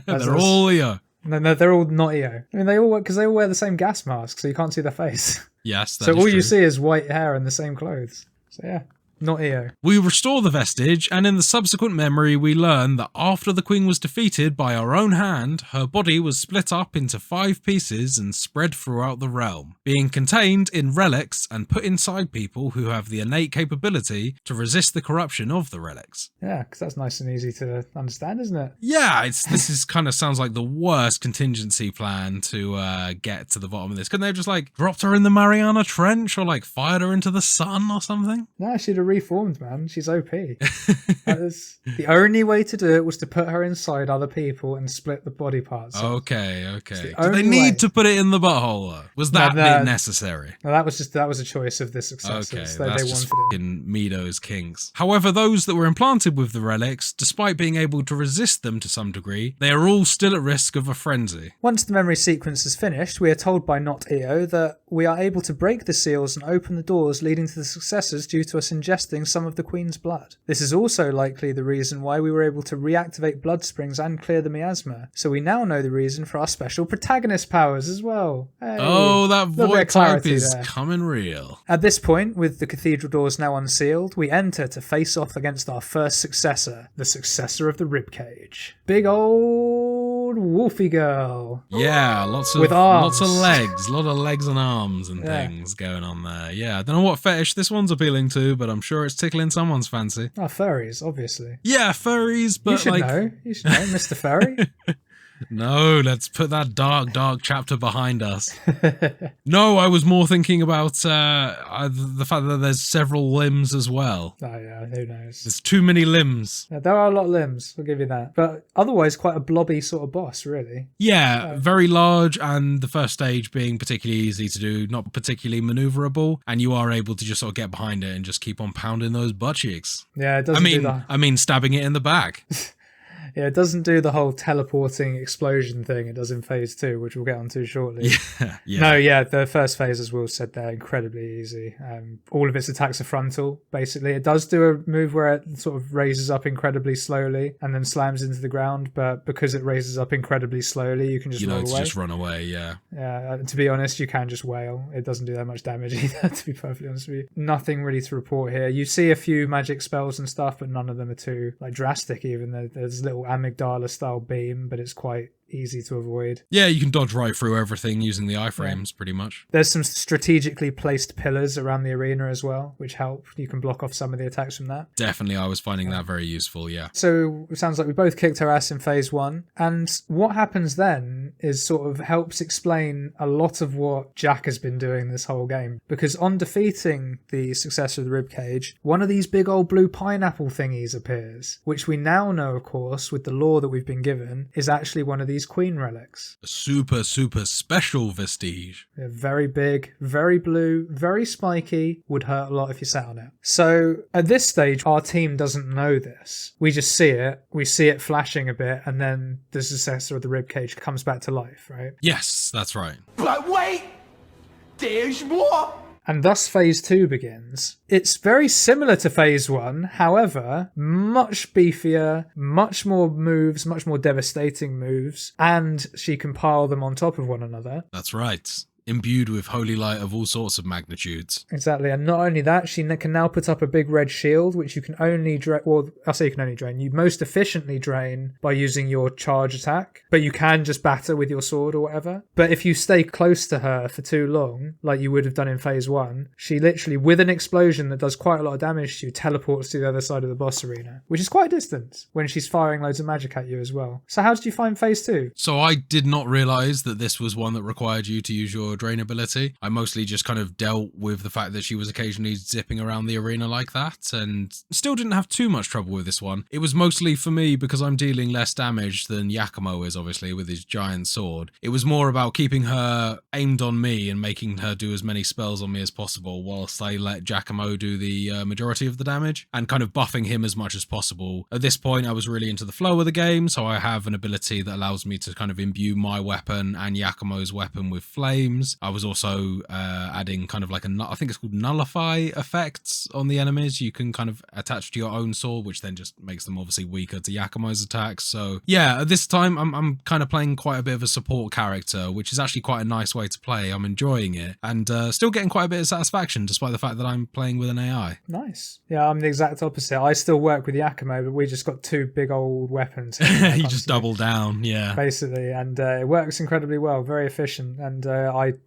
They're all EO. No, they're all not EO. I mean, they all wear the same gas mask, so you can't see their face. Yes, that so is all true. you see is white hair and the same clothes. So yeah. Not EO. We restore the vestige, and in the subsequent memory we learn that after the Queen was defeated by our own hand, her body was split up into 5 pieces and spread throughout the realm, being contained in relics and put inside people who have the innate capability to resist the corruption of the relics. Yeah, because that's nice and easy to understand, isn't it? Yeah, this is kind of sounds like the worst contingency plan to get to the bottom of this. Couldn't they have just like dropped her in the Mariana Trench or like fired her into the sun or something? No, she'd have reformed, man. She's OP. The only way to do it was to put her inside other people and split the body parts. Okay. Do they need to put it in the butthole though? Was that bit necessary? No, that was a choice of the successors. Okay, they that's just wanted fucking Mido's kinks. However, those that were implanted with the relics, despite being able to resist them to some degree, they are all still at risk of a frenzy. Once the memory sequence is finished, we are told by Not EO that we are able to break the seals and open the doors leading to the successors due to us ingesting some of the Queen's blood. This is also likely the reason why we were able to reactivate blood springs and clear the miasma, so we now know the reason for our special protagonist powers as well. Hey, oh, that void type is coming real. At this point, with the cathedral doors now unsealed, we enter to face off against our first successor, the successor of the ribcage. Big old wolfy girl. Yeah, lots of legs, a lot of legs and arms and things going on there. Yeah, I don't know what fetish this one's appealing to, but I'm sure it's tickling someone's fancy. Oh, furries, obviously. Yeah, furries, but you should know, Mr. Furry. No, let's put that dark chapter behind us. No, I was more thinking about the fact that there's several limbs as well. Oh yeah, who knows? There's too many limbs. Yeah, there are a lot of limbs, I'll give you that. But otherwise, quite a blobby sort of boss, really. Yeah, very large, and the first stage being particularly easy to do, not particularly maneuverable, and you are able to just sort of get behind it and just keep on pounding those butt cheeks. Yeah, it doesn't I mean, stabbing it in the back. Yeah, it doesn't do the whole teleporting explosion thing it does in phase 2, which we'll get onto shortly. Yeah. No, yeah, the first phase, as Will said, they're incredibly easy. All of its attacks are frontal, basically. It does do a move where it sort of raises up incredibly slowly and then slams into the ground, but because it raises up incredibly slowly, you can just roll away. Just run away, yeah. Yeah, to be honest, you can just wail. It doesn't do that much damage either, to be perfectly honest with you. Nothing really to report here. You see a few magic spells and stuff, but none of them are too drastic even. There's little amygdala style beam, but it's quite easy to avoid. Yeah, you can dodge right through everything using the iframes, pretty much. There's some strategically placed pillars around the arena as well, which help. You can block off some of the attacks from that. Definitely, I was finding that very useful, yeah. So it sounds like we both kicked our ass in phase 1, and what happens then is sort of helps explain a lot of what Jack has been doing this whole game, because on defeating the successor of the ribcage, one of these big old blue pineapple thingies appears, which we now know, of course, with the lore that we've been given, is actually one of these queen relics. A super special vestige. They're very big, very blue, very spiky, would hurt a lot if you sat on it. So at this stage, our team doesn't know this. We just see it flashing a bit, and then the successor of the ribcage comes back to life, right? Yes, that's right. But wait! There's more! And thus phase 2 begins. It's very similar to phase 1, however, much beefier, much more moves, much more devastating moves, and she can pile them on top of one another. That's right. Imbued with holy light of all sorts of magnitudes. Exactly, and not only that, she can now put up a big red shield, which you can only drain, well, I say you can only drain, you most efficiently drain by using your charge attack, but you can just batter with your sword or whatever. But if you stay close to her for too long, like you would have done in phase 1, she literally, with an explosion that does quite a lot of damage to you, teleports to the other side of the boss arena, which is quite a distance when she's firing loads of magic at you as well. So how did you find phase 2? So I did not realise that this was one that required you to use your drain ability. I mostly just kind of dealt with the fact that she was occasionally zipping around the arena like that, and still didn't have too much trouble with this one. It was mostly for me because I'm dealing less damage than Yakumo is, obviously, with his giant sword. It was more about keeping her aimed on me and making her do as many spells on me as possible, whilst I let Giacomo do the majority of the damage, and kind of buffing him as much as possible. At this point, I was really into the flow of the game, so I have an ability that allows me to kind of imbue my weapon and Giacomo's weapon with flames. I was also adding kind of like I think it's called nullify effects on the enemies. You can kind of attach to your own sword, which then just makes them obviously weaker to Giacomo's attacks. So yeah, at this time I'm kind of playing quite a bit of a support character, which is actually quite a nice way to play. I'm enjoying it, and still getting quite a bit of satisfaction despite the fact that I'm playing with an AI. Nice. Yeah, I'm the exact opposite. I still work with Yakumo, but we just got two big old weapons. You just double down, yeah. Basically, and it works incredibly well, very efficient, and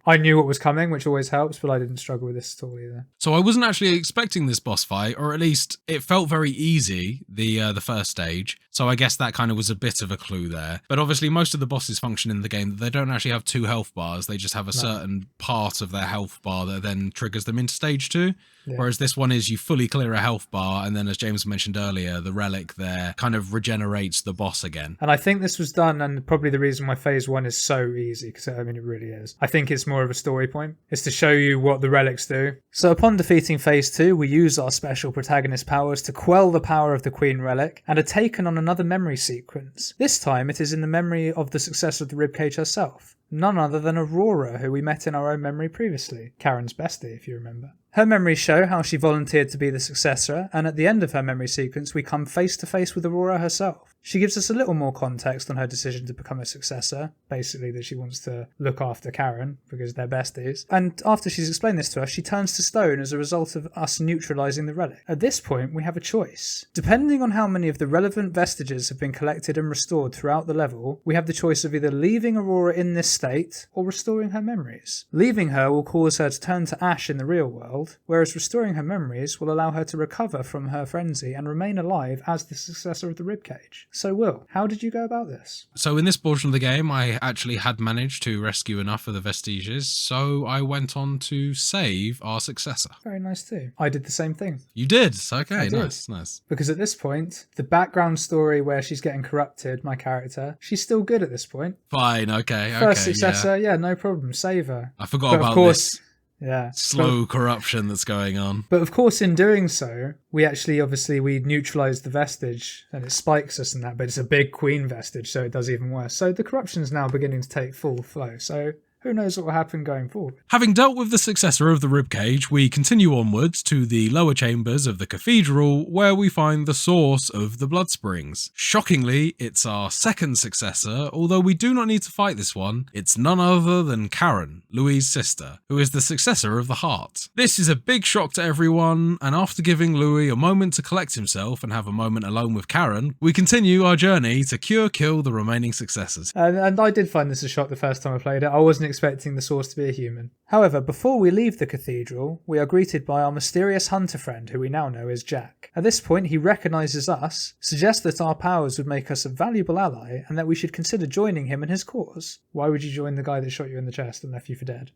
I knew what was coming, which always helps, but I didn't struggle with this at all either. So I wasn't actually expecting this boss fight, or at least it felt very easy, the first stage, so I guess that kind of was a bit of a clue there. But obviously most of the bosses function in the game that they don't actually have 2 health bars, they just have a certain part of their health bar that then triggers them into stage 2. Yeah. Whereas this one is you fully clear a health bar, and then as James mentioned earlier, the relic there kind of regenerates the boss again. And I think this was done, and probably the reason why phase 1 is so easy, because I mean it really is. I think it's more of a story point. It's to show you what the relics do. So upon defeating phase 2, we use our special protagonist powers to quell the power of the Queen relic, and are taken on another memory sequence. This time it is in the memory of the successor of the ribcage herself. None other than Aurora, who we met in our own memory previously. Karen's bestie, if you remember. Her memories show how she volunteered to be the successor, and at the end of her memory sequence we come face to face with Aurora herself. She gives us a little more context on her decision to become a successor, basically that she wants to look after Karen, because they're besties. And after she's explained this to us, she turns to stone as a result of us neutralising the relic. At this point, we have a choice. Depending on how many of the relevant vestiges have been collected and restored throughout the level, we have the choice of either leaving Aurora in this state, or restoring her memories. Leaving her will cause her to turn to ash in the real world, whereas restoring her memories will allow her to recover from her frenzy and remain alive as the successor of the ribcage. So Will, how did you go about this? So in this portion of the game, I actually had managed to rescue enough of the vestiges, so I went on to save our successor. Very nice too. I did the same thing. You did? Okay, I did. nice. Because at this point, the background story where she's getting corrupted, my character, she's still good at this point. Fine, okay. First successor, yeah, no problem. Save her. I forgot about this. Yeah. Slow corruption that's going on. But of course, in doing so, we neutralise the vestige and it spikes us and that, but it's a big queen vestige, so it does even worse. So the corruption's now beginning to take full flow. So who knows what will happen going forward. Having dealt with the successor of the ribcage, we continue onwards to the lower chambers of the cathedral, where we find the source of the blood springs. Shockingly, it's our second successor, although we do not need to fight this one. It's none other than Karen, Louis' sister, who is the successor of the heart. This is a big shock to everyone, and after giving Louis a moment to collect himself and have a moment alone with Karen, we continue our journey to kill the remaining successors. And I did find this a shock the first time I played it. I wasn't expecting the source to be a human. However, before we leave the cathedral, we are greeted by our mysterious hunter friend, who we now know as Jack. At this point, he recognises us, suggests that our powers would make us a valuable ally, and that we should consider joining him in his cause. Why would you join the guy that shot you in the chest and left you for dead?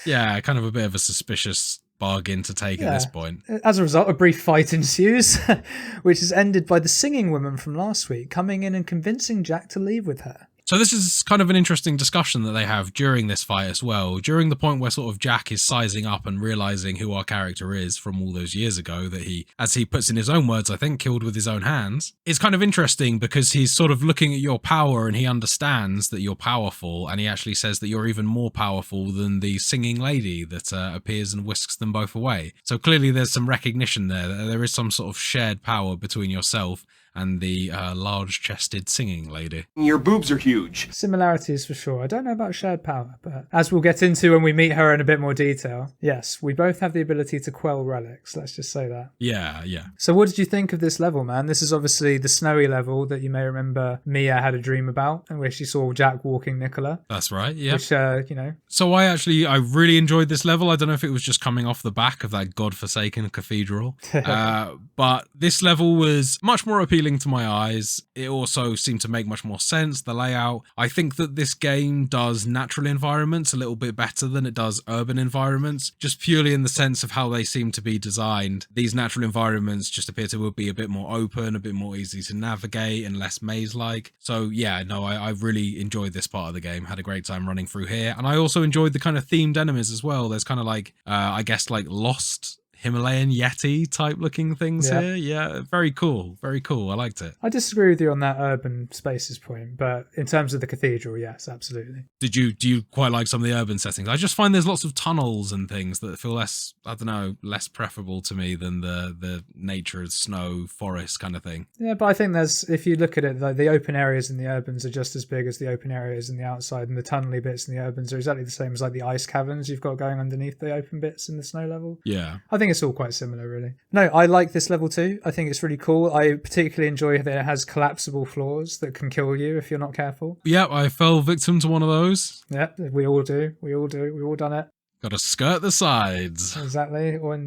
Yeah, kind of a bit of a suspicious bargain to take at this point. As a result, a brief fight ensues, which is ended by the singing woman from last week coming in and convincing Jack to leave with her. So this is kind of an interesting discussion that they have during this fight as well. During the point where sort of Jack is sizing up and realizing who our character is from all those years ago that he, as he puts in his own words, I think, killed with his own hands. It's kind of interesting because he's sort of looking at your power and he understands that you're powerful, and he actually says that you're even more powerful than the singing lady that appears and whisks them both away. So clearly there's some recognition there. There is some sort of shared power between yourself and the large-chested singing lady. Your boobs are huge. Similarities for sure. I don't know about shared power, but as we'll get into when we meet her in a bit more detail, yes, we both have the ability to quell relics, let's just say that. Yeah. So what did you think of this level, man? This is obviously the snowy level that you may remember Mia had a dream about, and where she saw Jack walking Nicola. That's right, yeah. Which, So I really enjoyed this level. I don't know if it was just coming off the back of that godforsaken cathedral, but this level was much more appealing to my eyes. It also seemed to make much more sense, the layout. I think that this game does natural environments a little bit better than it does urban environments, just purely in the sense of how they seem to be designed. These natural environments just appear to be a bit more open, a bit more easy to navigate and less maze-like. So yeah, no, I really enjoyed this part of the game. Had a great time running through here. And I also enjoyed the kind of themed enemies as well. There's kind of like, I guess like Lost Himalayan Yeti type looking things here. Yeah, very cool. Very cool. I liked it. I disagree with you on that urban spaces point, but in terms of the cathedral, yes, absolutely. Do you quite like some of the urban settings? I just find there's lots of tunnels and things that feel less, I don't know, less preferable to me than the nature of snow, forest kind of thing. Yeah, but I think if you look at it, like the open areas in the urbans are just as big as the open areas in the outside, and the tunnely bits in the urbans are exactly the same as like the ice caverns you've got going underneath the open bits in the snow level. Yeah. I think it's all quite similar, really. No, I like this level too. I think it's really cool. I particularly enjoy that it has collapsible floors that can kill you if you're not careful. Yeah, I fell victim to one of those. Yeah, we all do. We've all done it. Got to skirt the sides. Exactly. Or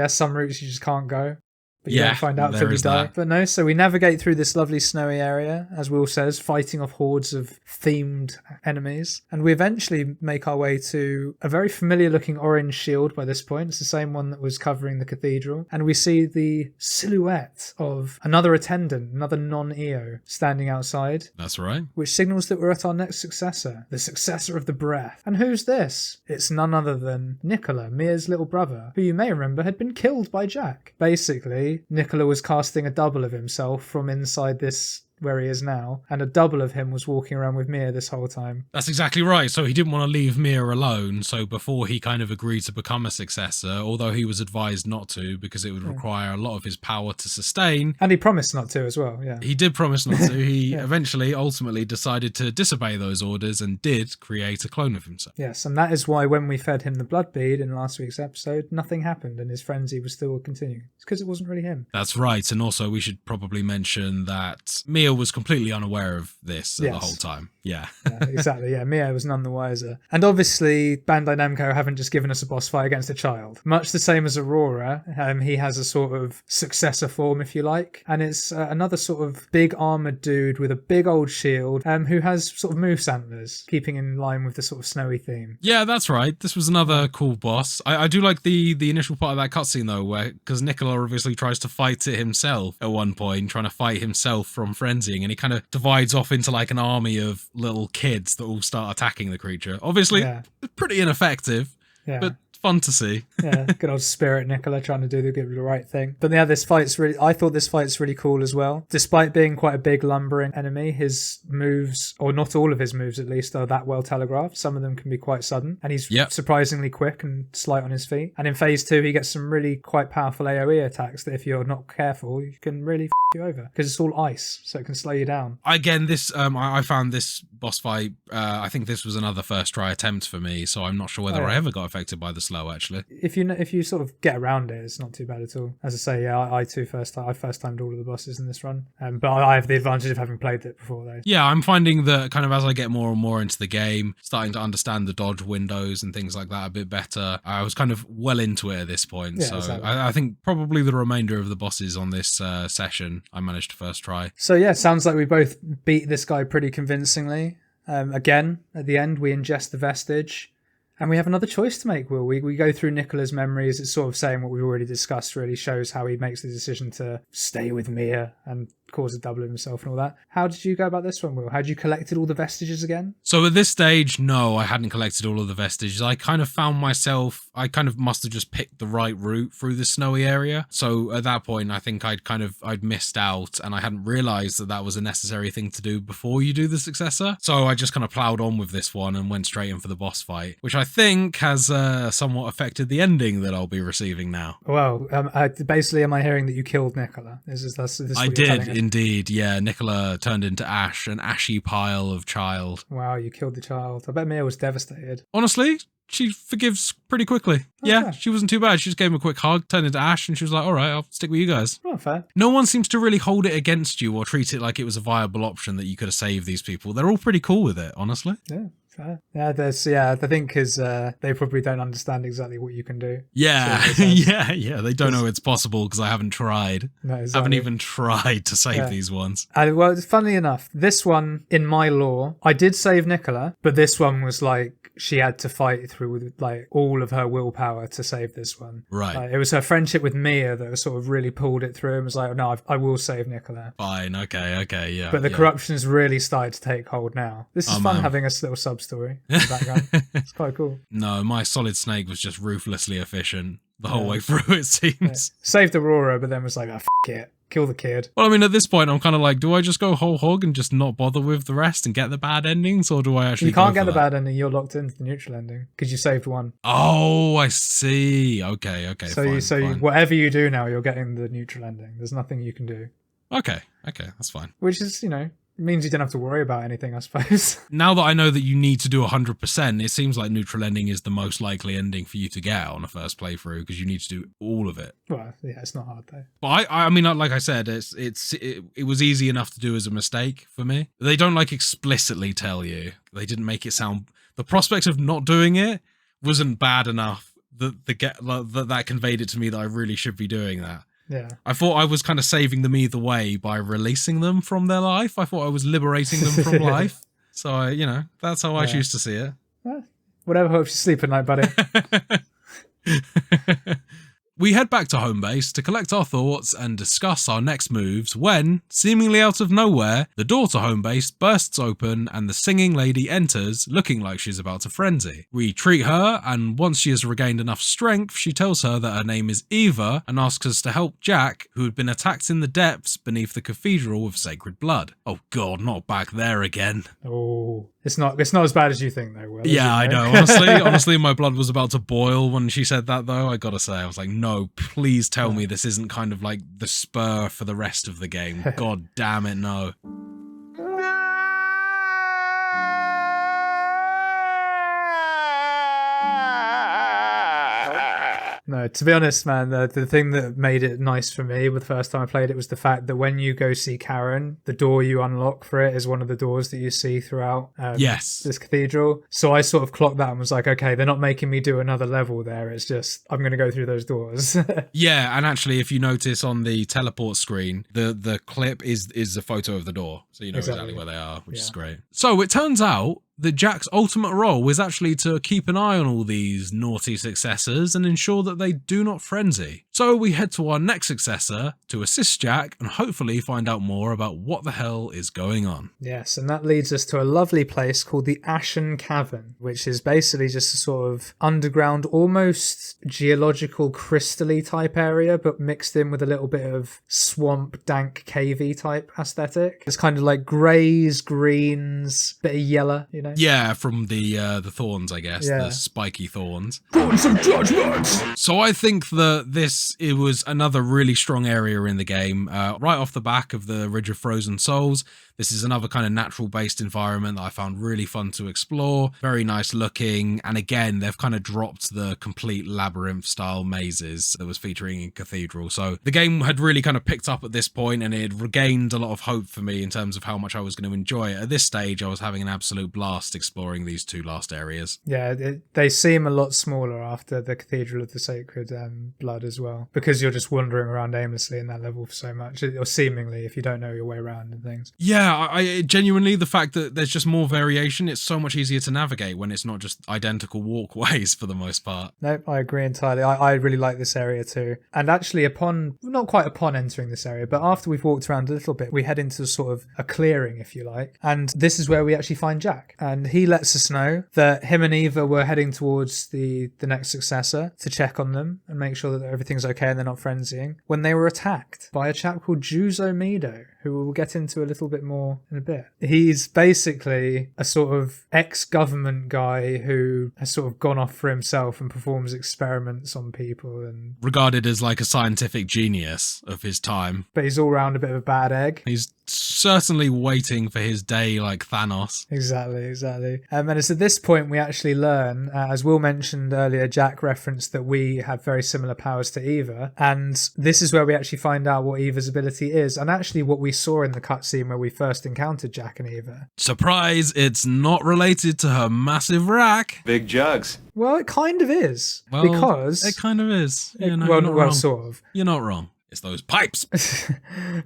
some routes you just can't go. But you don't find out until you die. But no, so we navigate through this lovely snowy area, as Will says, fighting off hordes of themed enemies. And we eventually make our way to a very familiar looking orange shield by this point. It's the same one that was covering the cathedral. And we see the silhouette of another attendant, another non-EO, standing outside. That's right. Which signals that we're at our next successor, the successor of the breath. And who's this? It's none other than Nicola, Mia's little brother, who you may remember had been killed by Jack. Basically, Nicola was casting a double of himself from inside this where he is now, and a double of him was walking around with Mia this whole time. That's exactly right. So he didn't want to leave Mia alone, so before he kind of agreed to become a successor, although he was advised not to because it would require a lot of his power to sustain. And he promised not to as well, yeah. He did promise not to. He ultimately decided to disobey those orders and did create a clone of himself. Yes, and that is why when we fed him the blood bead in last week's episode, nothing happened and his frenzy was still continuing. It's because it wasn't really him. That's right, and also we should probably mention that Mia Mia was completely unaware of this the Yes. whole time. Yeah. Yeah, exactly. Yeah, Mia was none the wiser. And obviously, Bandai Namco haven't just given us a boss fight against a child. Much the same as Aurora, he has a sort of successor form, if you like. And it's another sort of big armoured dude with a big old shield who has sort of moose antlers, keeping in line with the sort of snowy theme. Yeah, that's right. This was another cool boss. I do like the initial part of that cutscene, though, where because Nicola obviously tries to fight it himself at one point, trying to fight himself from frenzying, and he kind of divides off into like an army of little kids that all start attacking the creature. Obviously, pretty ineffective, but fun to see. Yeah, good old Spirit Nicola trying to do the right thing. But yeah, I thought this fight's really cool as well. Despite being quite a big lumbering enemy, his moves, or not all of his moves at least, are that well telegraphed. Some of them can be quite sudden, and he's surprisingly quick and slight on his feet. And in phase 2, he gets some really quite powerful AoE attacks that if you're not careful, you can really you over, because it's all ice, so it can slow you down. Again, this I found this boss fight, I think this was another first try attempt for me, so I'm not sure whether I ever got affected by the slow, actually. If you sort of get around it, it's not too bad at all. As I say, I first timed all of the bosses in this run, but I have the advantage of having played it before, though. Yeah, I'm finding that kind of as I get more and more into the game, starting to understand the dodge windows and things like that a bit better, I was kind of well into it at this point, so exactly. I think probably the remainder of the bosses on this session I managed to first try. So yeah, sounds like we both beat this guy pretty convincingly. Again, at the end, we ingest the vestige. And we have another choice to make, Will. We go through Nicola's memories. It's sort of saying what we've already discussed, really shows how he makes the decision to stay with Mia and cause a double of himself and all that. How did you go about this one, Will? Had you collected all the vestiges again? So at this stage, no, I hadn't collected all of the vestiges. I kind of found myself, I kind of must have just picked the right route through the snowy area. So at that point, I think I'd missed out, and I hadn't realized that that was a necessary thing to do before you do the successor. So I just kind of plowed on with this one and went straight in for the boss fight, which I think has somewhat affected the ending that I'll be receiving now. Well, basically, am I hearing that you killed Nicola? I did. Indeed, yeah. Nicola turned into ash, an ashy pile of child. Wow, you killed the child. I bet Mia was devastated. Honestly, she forgives pretty quickly. Yeah, she wasn't too bad. She just gave him a quick hug, turned into ash, and she was like, all right, I'll stick with you guys. Oh, fair. No one seems to really hold it against you or treat it like it was a viable option that you could have saved these people. They're all pretty cool with it, honestly. Yeah. Yeah, I think because they probably don't understand exactly what you can do. Yeah, so yeah. They don't know it's possible because I haven't tried. No, exactly. Haven't even tried to save these ones. Well, funnily enough, this one, in my lore, I did save Nicola, but this one was like, she had to fight through with like all of her willpower to save this one. Right. It was her friendship with Mia that sort of really pulled it through and was like, no, I will save Nicola. Fine, okay, yeah. But the corruption's really started to take hold now. This is fun having a little sub-story in the background. It's quite cool. No, my Solid Snake was just ruthlessly efficient the whole way through, it seems. Yeah. Saved Aurora, but then was like, it. Kill the kid. Well, I mean, at this point, I'm kind of like, do I just go whole hog and just not bother with the rest and get the bad endings, or do I actually? You can't get the bad ending. You're locked into the neutral ending because you saved one. Oh, I see. Okay. So whatever you do now, you're getting the neutral ending. There's nothing you can do. Okay, that's fine. Which is, it means you don't have to worry about anything, I suppose. Now that I know that you need to do 100%, it seems like neutral ending is the most likely ending for you to get on a first playthrough because you need to do all of it. Well, yeah, it's not hard though. But I mean, like I said, it was easy enough to do as a mistake for me. They don't like explicitly tell you. They didn't make it sound. The prospect of not doing it wasn't bad enough that conveyed it to me that I really should be doing that. Yeah. I thought I was kind of saving them either way by releasing them from their life. I thought I was liberating them from life. So, that's how I choose to see it. Well, whatever helps you sleep at night, buddy. We head back to home base to collect our thoughts and discuss our next moves when, seemingly out of nowhere, the door to home base bursts open and the singing lady enters looking like she's about to frenzy. We treat her, and once she has regained enough strength, she tells her that her name is Eva and asks us to help Jack, who had been attacked in the depths beneath the cathedral with sacred blood. Oh god, not back there again. Oh, it's not as bad as you think though, Will. Yeah, I know. Honestly, my blood was about to boil when she said that though. I gotta say, I was like, no, please tell me this isn't kind of like the spur for the rest of the game. God damn it, no. No, No, to be honest, man, the thing that made it nice for me the first time I played it was the fact that when you go see Karen, the door you unlock for it is one of the doors that you see throughout this cathedral. So I sort of clocked that and was like, okay, they're not making me do another level there. It's just, I'm going to go through those doors. Yeah, and actually, if you notice on the teleport screen, the clip is a photo of the door. So you know exactly where they are, which is great. So it turns out that Jack's ultimate role was actually to keep an eye on all these naughty successors and ensure that they do not frenzy. So we head to our next successor to assist Jack and hopefully find out more about what the hell is going on. Yes, and that leads us to a lovely place called the Ashen Cavern, which is basically just a sort of underground, almost geological crystally type area, but mixed in with a little bit of swamp, dank, cavey type aesthetic. It's kind of like greys, greens, bit of yellow, you know? Yeah, from the thorns, I guess, the spiky thorns. Thorns of judgment! So I think that it was another really strong area in the game. Right off the back of the Ridge of Frozen Souls, this is another kind of natural-based environment that I found really fun to explore. Very nice looking. And again, they've kind of dropped the complete labyrinth-style mazes that was featuring in Cathedral. So the game had really kind of picked up at this point, and it had regained a lot of hope for me in terms of how much I was going to enjoy it. At this stage, I was having an absolute blast exploring these two last areas. Yeah, they seem a lot smaller after the Cathedral of the Sacred Blood as well, because you're just wandering around aimlessly in that level for so much, or seemingly, if you don't know your way around and things. Yeah, I genuinely, the fact that there's just more variation, it's so much easier to navigate when it's not just identical walkways for the most part. Nope, I agree entirely. I really like this area too. And actually not quite upon entering this area, but after we've walked around a little bit, we head into sort of a clearing, if you like. And this is where we actually find Jack. And he lets us know that him and Eva were heading towards the next successor to check on them and make sure that everything's okay and they're not frenzying, when they were attacked by a chap called Juzo Mido, who we'll get into a little bit more in a bit. He's basically a sort of ex-government guy who has sort of gone off for himself and performs experiments on people, and regarded as like a scientific genius of his time. But he's all round a bit of a bad egg. He's certainly waiting for his day like Thanos. Exactly. And it's at this point we actually learn, as Will mentioned earlier, Jack referenced that we have very similar powers to Eva, and this is where we actually find out what Eva's ability is, and actually what we saw in the cutscene where we first encountered Jack and Eva. Surprise, it's not related to her massive rack. Big jugs. Well, it kind of is. Well, because it kind of is. Sort of. You're not wrong. It's those pipes.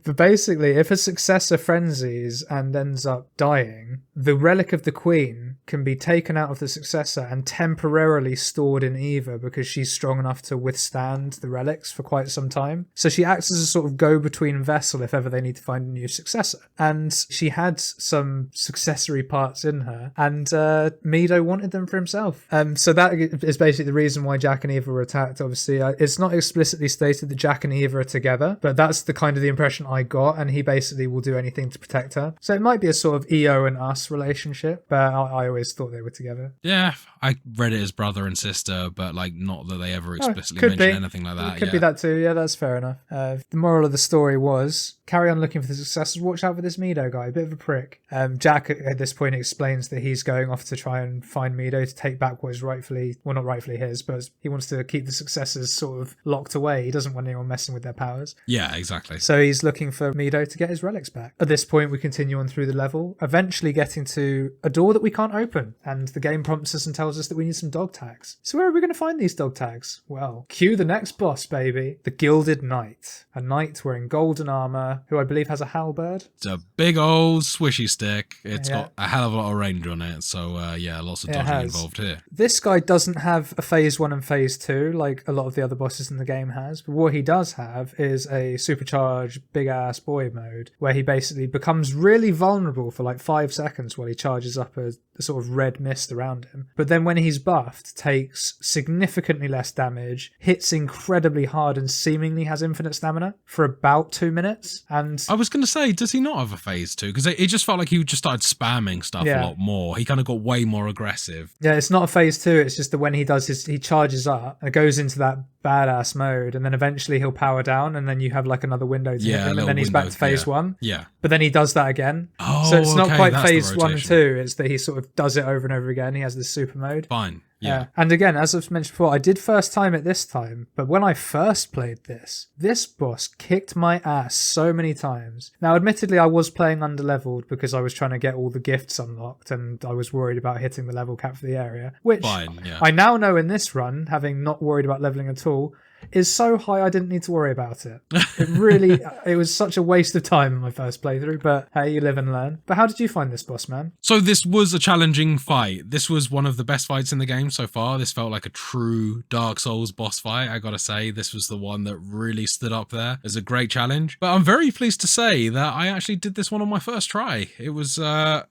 But basically, if a successor frenzies and ends up dying, the relic of the Queen can be taken out of the successor and temporarily stored in Eva because she's strong enough to withstand the relics for quite some time. So she acts as a sort of go-between vessel if ever they need to find a new successor. And she had some successory parts in her, and Mido wanted them for himself. So that is basically the reason why Jack and Eva were attacked. Obviously, it's not explicitly stated that Jack and Eva are together, but that's the kind of the impression I got, and he basically will do anything to protect her. So it might be a sort of EO and us relationship, but I always thought they were together. Yeah, I read it as brother and sister, but like not that they ever explicitly mention anything like that. It could be that too. Yeah, that's fair enough. The moral of the story was carry on looking for the successors. Watch out for this Mido guy, a bit of a prick. Jack at this point explains that he's going off to try and find Mido to take back what is rightfully, well, not rightfully his, but he wants to keep the successors sort of locked away. He doesn't want anyone messing with their powers. Yeah, exactly. So he's looking for Mido to get his relics back. At this point, we continue on through the level, eventually getting to a door that we can't open, and the game prompts us and tells us that we need some dog tags. So where are we going to find these dog tags? Well, cue the next boss, baby. The Gilded Knight. A knight wearing golden armor, who I believe has a halberd. It's a big old swishy stick. It's got a hell of a lot of range on it, so lots of dodging involved here. This guy doesn't have a phase 1 and phase 2 like a lot of the other bosses in the game has, but what he does have is a supercharged big ass boy mode where he basically becomes really vulnerable for like 5 seconds while he charges up a sort of red mist around him. But then when he's buffed, takes significantly less damage, hits incredibly hard, and seemingly has infinite stamina for about 2 minutes. And I was going to say, does he not have a phase 2? Because it just felt like he just started spamming stuff a lot more. He kind of got way more aggressive. Yeah, it's not a phase 2. It's just that when he does he charges up and goes into that badass mode, and then eventually he'll power down, and then you have like another window to hit him, and then he's back to phase 1. Yeah. But then he does that again. Oh, so it's not quite that's phase 1 and 2. It's that he sort of does it over and over again. He has this super mode. Fine. Yeah. And again, as I've mentioned before, I did first time it this time, but when I first played this boss kicked my ass so many times. Now, admittedly, I was playing underleveled because I was trying to get all the gifts unlocked and I was worried about hitting the level cap for the area, which Fine, yeah. I now know in this run, having not worried about leveling at all, is so high I didn't need to worry about it. It really, it was such a waste of time in my first playthrough, but hey, you live and learn. But how did you find this boss, man? So this was a challenging fight. This was one of the best fights in the game so far. This felt like a true Dark Souls boss fight. I gotta say, this was the one that really stood up there as a great challenge. But I'm very pleased to say that I actually did this one on my first try. It was a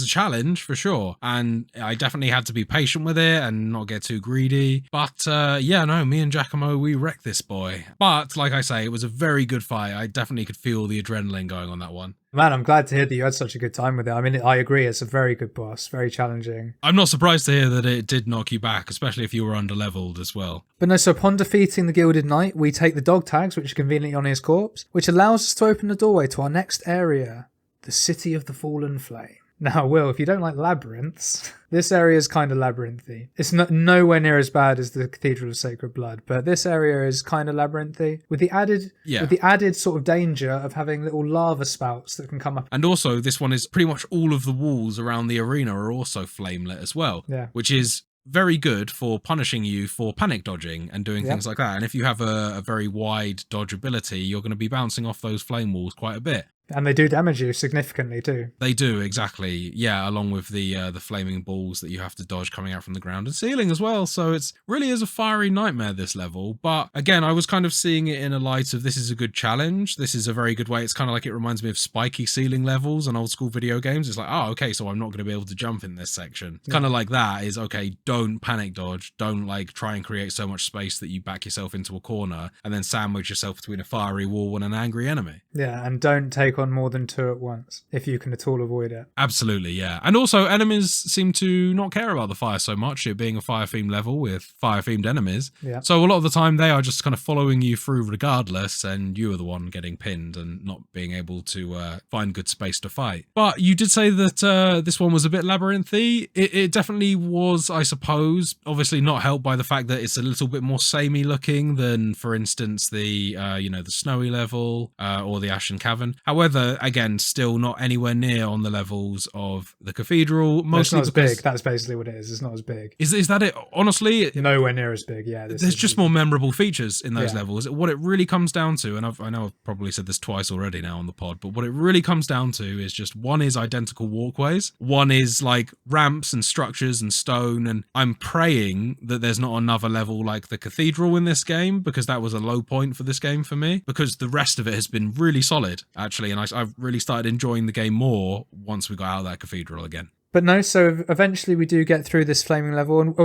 challenge for sure, and I definitely had to be patient with it and not get too greedy. But yeah, no, me and Giacomo, we wrecked this boy. But like I say, it was a very good fight. I definitely could feel the adrenaline going on that one. Man, I'm glad to hear that you had such a good time with it. I mean, I agree, it's a very good boss, very challenging. I'm not surprised to hear that it did knock you back, especially if you were underleveled as well. But no, so upon defeating the Gilded Knight, we take the dog tags, which are conveniently on his corpse, which allows us to open the doorway to our next area, the City of the Fallen Flame. Now, Will, if you don't like labyrinths, this area is kind of labyrinthy. It's nowhere near as bad as the Cathedral of Sacred Blood, but this area is kind of labyrinthy with the added sort of danger of having little lava spouts that can come up. And also, this one is pretty much all of the walls around the arena are also flame lit as well, which is very good for punishing you for panic dodging and doing things like that. And if you have a very wide dodge ability, you're going to be bouncing off those flame walls quite a bit. And they do damage you significantly too. They do, exactly. Yeah, along with the flaming balls that you have to dodge coming out from the ground and ceiling as well. So it's really is a fiery nightmare, this level. But again, I was kind of seeing it in a light of this is a good challenge. This is a very good way. It's kind of like it reminds me of spiky ceiling levels and old school video games. It's like, oh, okay, so I'm not going to be able to jump in this section. Yeah. Kind of like that is, okay, don't panic dodge. Don't like try and create so much space that you back yourself into a corner and then sandwich yourself between a fiery wall and an angry enemy. Yeah, and don't take on more than 2 at once if you can at all avoid it. Absolutely, yeah. And also enemies seem to not care about the fire so much, it being a fire themed level with fire themed enemies. Yeah. So a lot of the time they are just kind of following you through regardless, and you are the one getting pinned and not being able to find good space to fight. But you did say that this one was a bit labyrinthy. It definitely was, I suppose. Obviously not helped by the fact that it's a little bit more samey looking than, for instance, the the snowy level or the Ashen Cavern. However, again, still not anywhere near on the levels of the Cathedral. Mostly it's not as big. That's basically what it is. It's not as big. Is that it? Honestly, nowhere near as big. Yeah, there's just more memorable features in those levels. What it really comes down to, and I know I've probably said this twice already now on the pod, but what it really comes down to is just one is identical walkways, one is like ramps and structures and stone, and I'm praying that there's not another level like the Cathedral in this game, because that was a low point for this game for me, because the rest of it has been really solid actually, and I've really started enjoying the game more once we got out of that Cathedral again. But no, so eventually we do get through this flaming level, and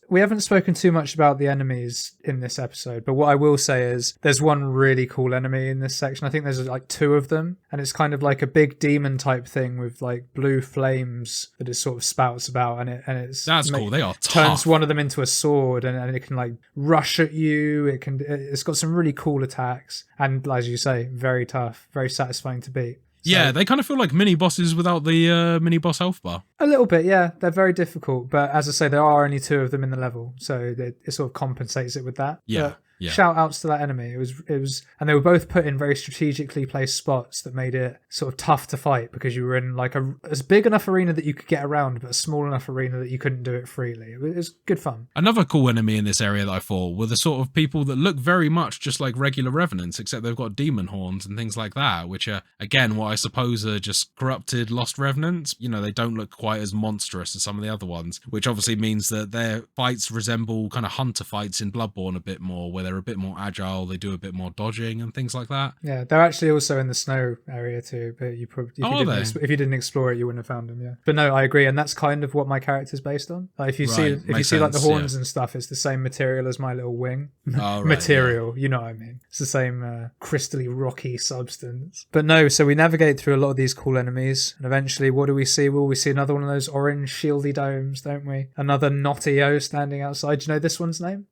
we haven't spoken too much about the enemies in this episode, but what I will say is there's one really cool enemy in this section. I think there's like 2 of them, and it's kind of like a big demon type thing with like blue flames that it sort of spouts about, and it's that's cool. They are tough. Turns one of them into a sword, and it can like rush at you. It's got some really cool attacks, and as you say, very tough, very satisfying to beat. So, yeah, they kind of feel like mini bosses without the mini boss health bar. A little bit, yeah. They're very difficult, but as I say, there are only 2 of them in the level, so it sort of compensates it with that. Yeah. But shout outs to that enemy. It was, and they were both put in very strategically placed spots that made it sort of tough to fight because you were in like as big enough arena that you could get around, but a small enough arena that you couldn't do it freely. It was good fun. Another cool enemy in this area that I thought were the sort of people that look very much just like regular revenants, except they've got demon horns and things like that, which are, again, what I suppose are just corrupted lost revenants. You know, they don't look quite as monstrous as some of the other ones, which obviously means that their fights resemble kind of hunter fights in Bloodborne a bit more, where they're a bit more agile, they do a bit more dodging and things like that. Yeah, they're actually also in the snow area too, but if you didn't explore it, you wouldn't have found them. Yeah, but no, I agree, and that's kind of what my character's based on. Like if you see like the horns and stuff, it's the same material as my little wing. Material, you know what I mean? It's the same crystally rocky substance. But no, so we navigate through a lot of these cool enemies, and eventually, what do we see? Well, we see another one of those orange shieldy domes, don't we? Another Notio standing outside. Do you know this one's name?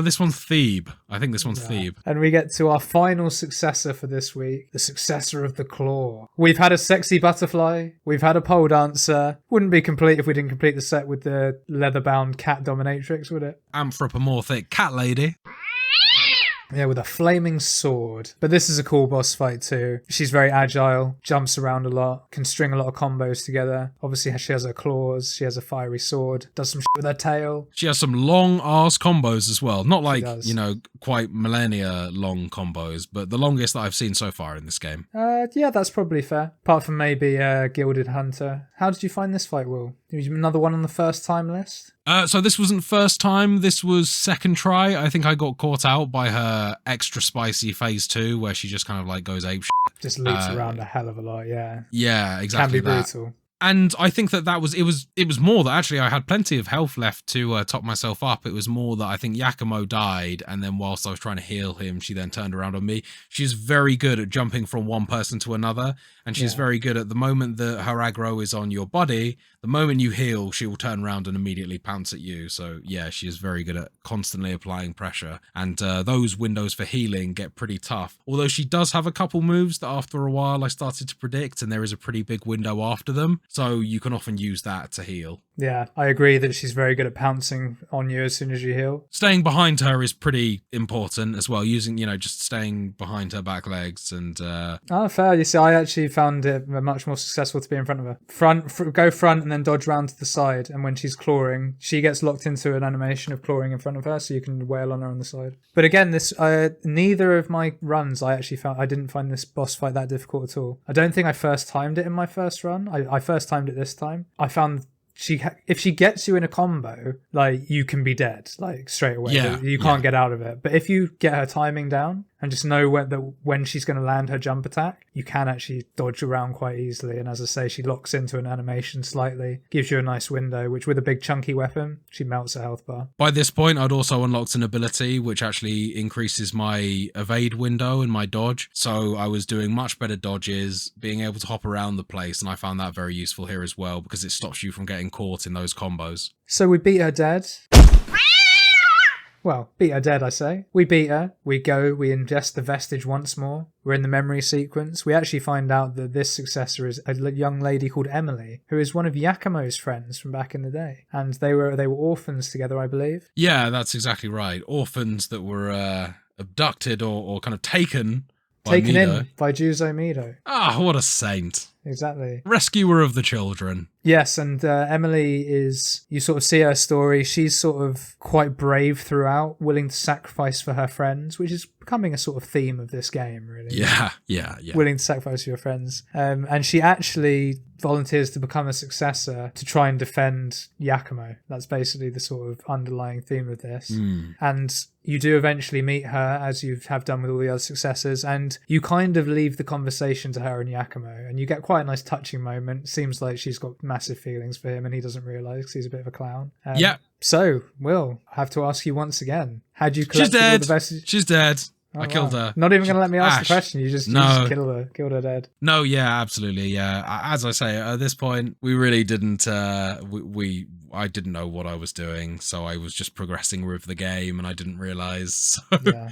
This one's Thieves. Thebe. I think this one's Thebe. And we get to our final successor for this week, the successor of the claw. We've had a sexy butterfly. We've had a pole dancer. Wouldn't be complete if we didn't complete the set with the leather-bound cat dominatrix, would it? Anthropomorphic cat lady. Yeah, with a flaming sword. But this is a cool boss fight too. She's very agile, jumps around a lot, can string a lot of combos together. Obviously, she has her claws, she has a fiery sword, does some shit with her tail. She has some long-ass combos as well. Not like, does. quite millennia-long combos, but the longest that I've seen so far in this game. Yeah, that's probably fair. Apart from maybe Gilded Hunter. How did you find this fight, Will? Another one on the first time list? So this wasn't first time, this was second try. I think I got caught out by her extra spicy phase 2, where she just kind of like goes ape shit. Just loops around a hell of a lot, yeah. Yeah, exactly. Can be brutal. And I think that it was more that actually I had plenty of health left to top myself up. It was more that I think Yakumo died, and then whilst I was trying to heal him, she then turned around on me. She's very good at jumping from one person to another, and she's very good at the moment that her aggro is on your body, the moment you heal, she will turn around and immediately pounce at you. So yeah, she is very good at constantly applying pressure, and those windows for healing get pretty tough. Although she does have a couple moves that after a while I started to predict, and there is a pretty big window after them. So you can often use that to heal. Yeah, I agree that she's very good at pouncing on you as soon as you heal. Staying behind her is pretty important as well, using, just staying behind her back legs and... Oh, fair. You see, I actually found it much more successful to be in front of her. Go front and then dodge round to the side, and when she's clawing, she gets locked into an animation of clawing in front of her, so you can wail on her on the side. But again, this neither of my runs I didn't find this boss fight that difficult at all. I don't think I first timed it in my first run. I first timed it this time. I found if she gets you in a combo, like, you can be dead, like, straight away. Yeah, you can't get out of it. But if you get her timing down and just know when she's going to land her jump attack, you can actually dodge around quite easily. And as I say, she locks into an animation slightly, gives you a nice window, which with a big chunky weapon, she melts a health bar. By this point, I'd also unlocked an ability which actually increases my evade window and my dodge. So I was doing much better dodges, being able to hop around the place, and I found that very useful here as well, because it stops you from getting caught in those combos. So we beat her dead. Well, beat her dead, I say. We beat her. We ingest the vestige once more. We're in the memory sequence. We actually find out that this successor is a young lady called Emily, who is one of Yakumo's friends from back in the day. And they were orphans together, I believe. Yeah, that's exactly right. Orphans that were abducted or kind of taken in by Juzo Mido. Ah, what a saint. Exactly. Rescuer of the children. Yes, and Emily is, you sort of see her story, she's sort of quite brave throughout, willing to sacrifice for her friends, which is becoming a sort of theme of this game, really. Yeah. Willing to sacrifice for your friends. And she actually volunteers to become a successor to try and defend Yakumo. That's basically the sort of underlying theme of this. And you do eventually meet her, as you have done with all the other successors, and you kind of leave the conversation to her and Yakumo, and you get quite a nice touching moment. Seems like she's got massive feelings for him, and he doesn't realise because he's a bit of a clown. Yeah. So, Will, I have to ask you once again, had you collected all the best... She's dead. Oh, I killed her. Not even going to let me ask Ash. the question. You just killed her dead. No, yeah, absolutely. Yeah. As I say, at this point, we really didn't, I didn't know what I was doing. So I was just progressing with the game and I didn't realize. So,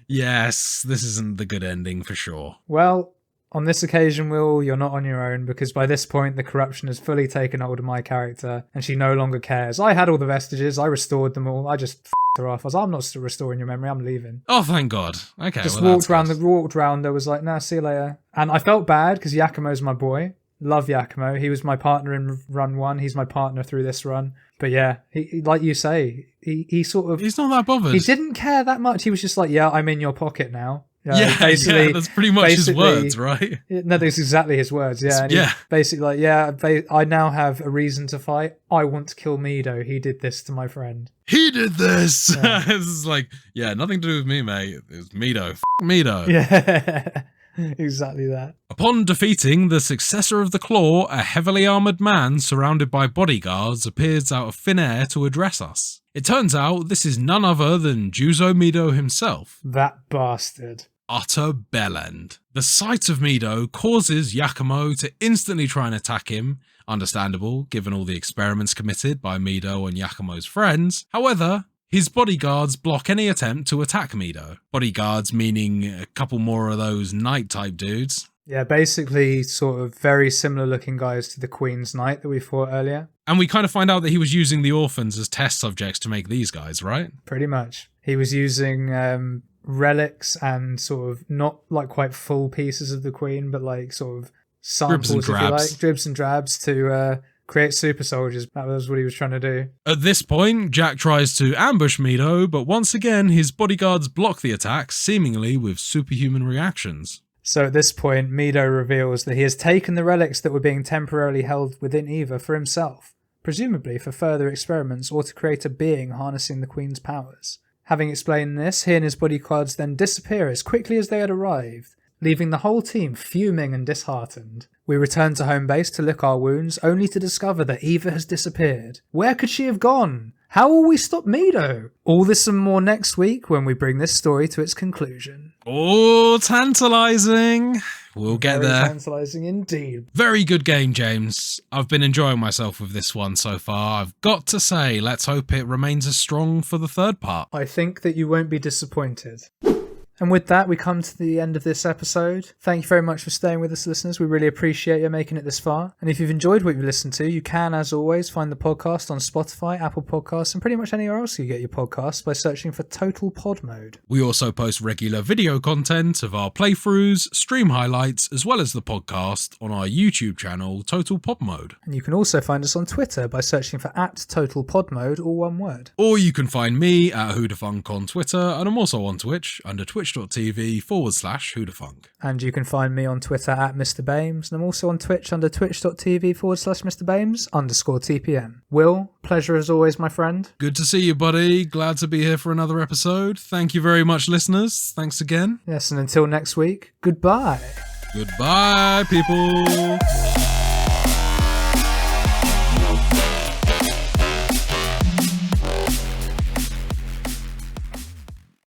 yes, this isn't the good ending for sure. Well, on this occasion, Will, you're not on your own, because by this point, the corruption has fully taken hold of my character and she no longer cares. I had all the vestiges. I restored them all. I just her off. I was like, I'm not still restoring your memory. I'm leaving. Oh, thank God. Okay. Just walked around. There was like, nah, see you later. And I felt bad because Yakumo's my boy. Love Yakumo. He was my partner in run 1. He's my partner through this run. But yeah, he like you say, he sort of... He's not that bothered. He didn't care that much. He was just like, yeah, I'm in your pocket now. That's pretty much his words, right? No, that's exactly his words, yeah. And basically like, I now have a reason to fight. I want to kill Mido. He did this to my friend. He did this! Yeah. This is like, nothing to do with me, mate. It was Mido. Mido. Yeah. Exactly that. Upon defeating the successor of the Claw, a heavily armoured man surrounded by bodyguards appears out of thin air to address us. It turns out this is none other than Juzo Mido himself. That bastard. Utter bellend. The sight of Mido causes Yakumo to instantly try and attack him. Understandable, given all the experiments committed by Mido and Yakumo's friends. However, his bodyguards block any attempt to attack Mido. Bodyguards meaning a couple more of those knight type dudes. Yeah, basically sort of very similar looking guys to the Queen's Knight that we fought earlier. And we kind of find out that he was using the orphans as test subjects to make these guys, right? Pretty much. He was using relics and sort of not like quite full pieces of the Queen, but like sort of samples, if you like, dribs and drabs to create super soldiers. That was what he was trying to do. At this point, Jack tries to ambush Mido, but once again, his bodyguards block the attack, seemingly with superhuman reactions. So at this point, Mido reveals that he has taken the relics that were being temporarily held within Eva for himself, presumably for further experiments or to create a being harnessing the Queen's powers. Having explained this, he and his bodyguards then disappear as quickly as they had arrived, leaving the whole team fuming and disheartened. We return to home base to lick our wounds, only to discover that Eva has disappeared. Where could she have gone? How will we stop Mido? All this and more next week when we bring this story to its conclusion. Oh, tantalising. We'll get Very there. tantalising indeed. Very good game, James. I've been enjoying myself with this one so far. I've got to say, let's hope it remains as strong for the third part. I think that you won't be disappointed. And with that, we come to the end of this episode. Thank you very much for staying with us, listeners. We really appreciate you making it this far. And if you've enjoyed what you've listened to, you can, as always, find the podcast on Spotify, Apple Podcasts, and pretty much anywhere else you get your podcasts by searching for Total Pod Mode. We also post regular video content of our playthroughs, stream highlights, as well as the podcast on our YouTube channel, Total Pod Mode. And you can also find us on Twitter by searching for @TotalPodMode, all one word. Or you can find me at whodahfunk on Twitter, and I'm also on Twitch under twitch.tv/whodahfunk. And you can find me on Twitter at Mr. Bames, and I'm also on Twitch under twitch.tv/MrBames_TPM. Will, pleasure as always, my friend. Good to see you, buddy. Glad to be here for another episode. Thank you very much, listeners. Thanks again. Yes, and until next week, goodbye. Goodbye, people.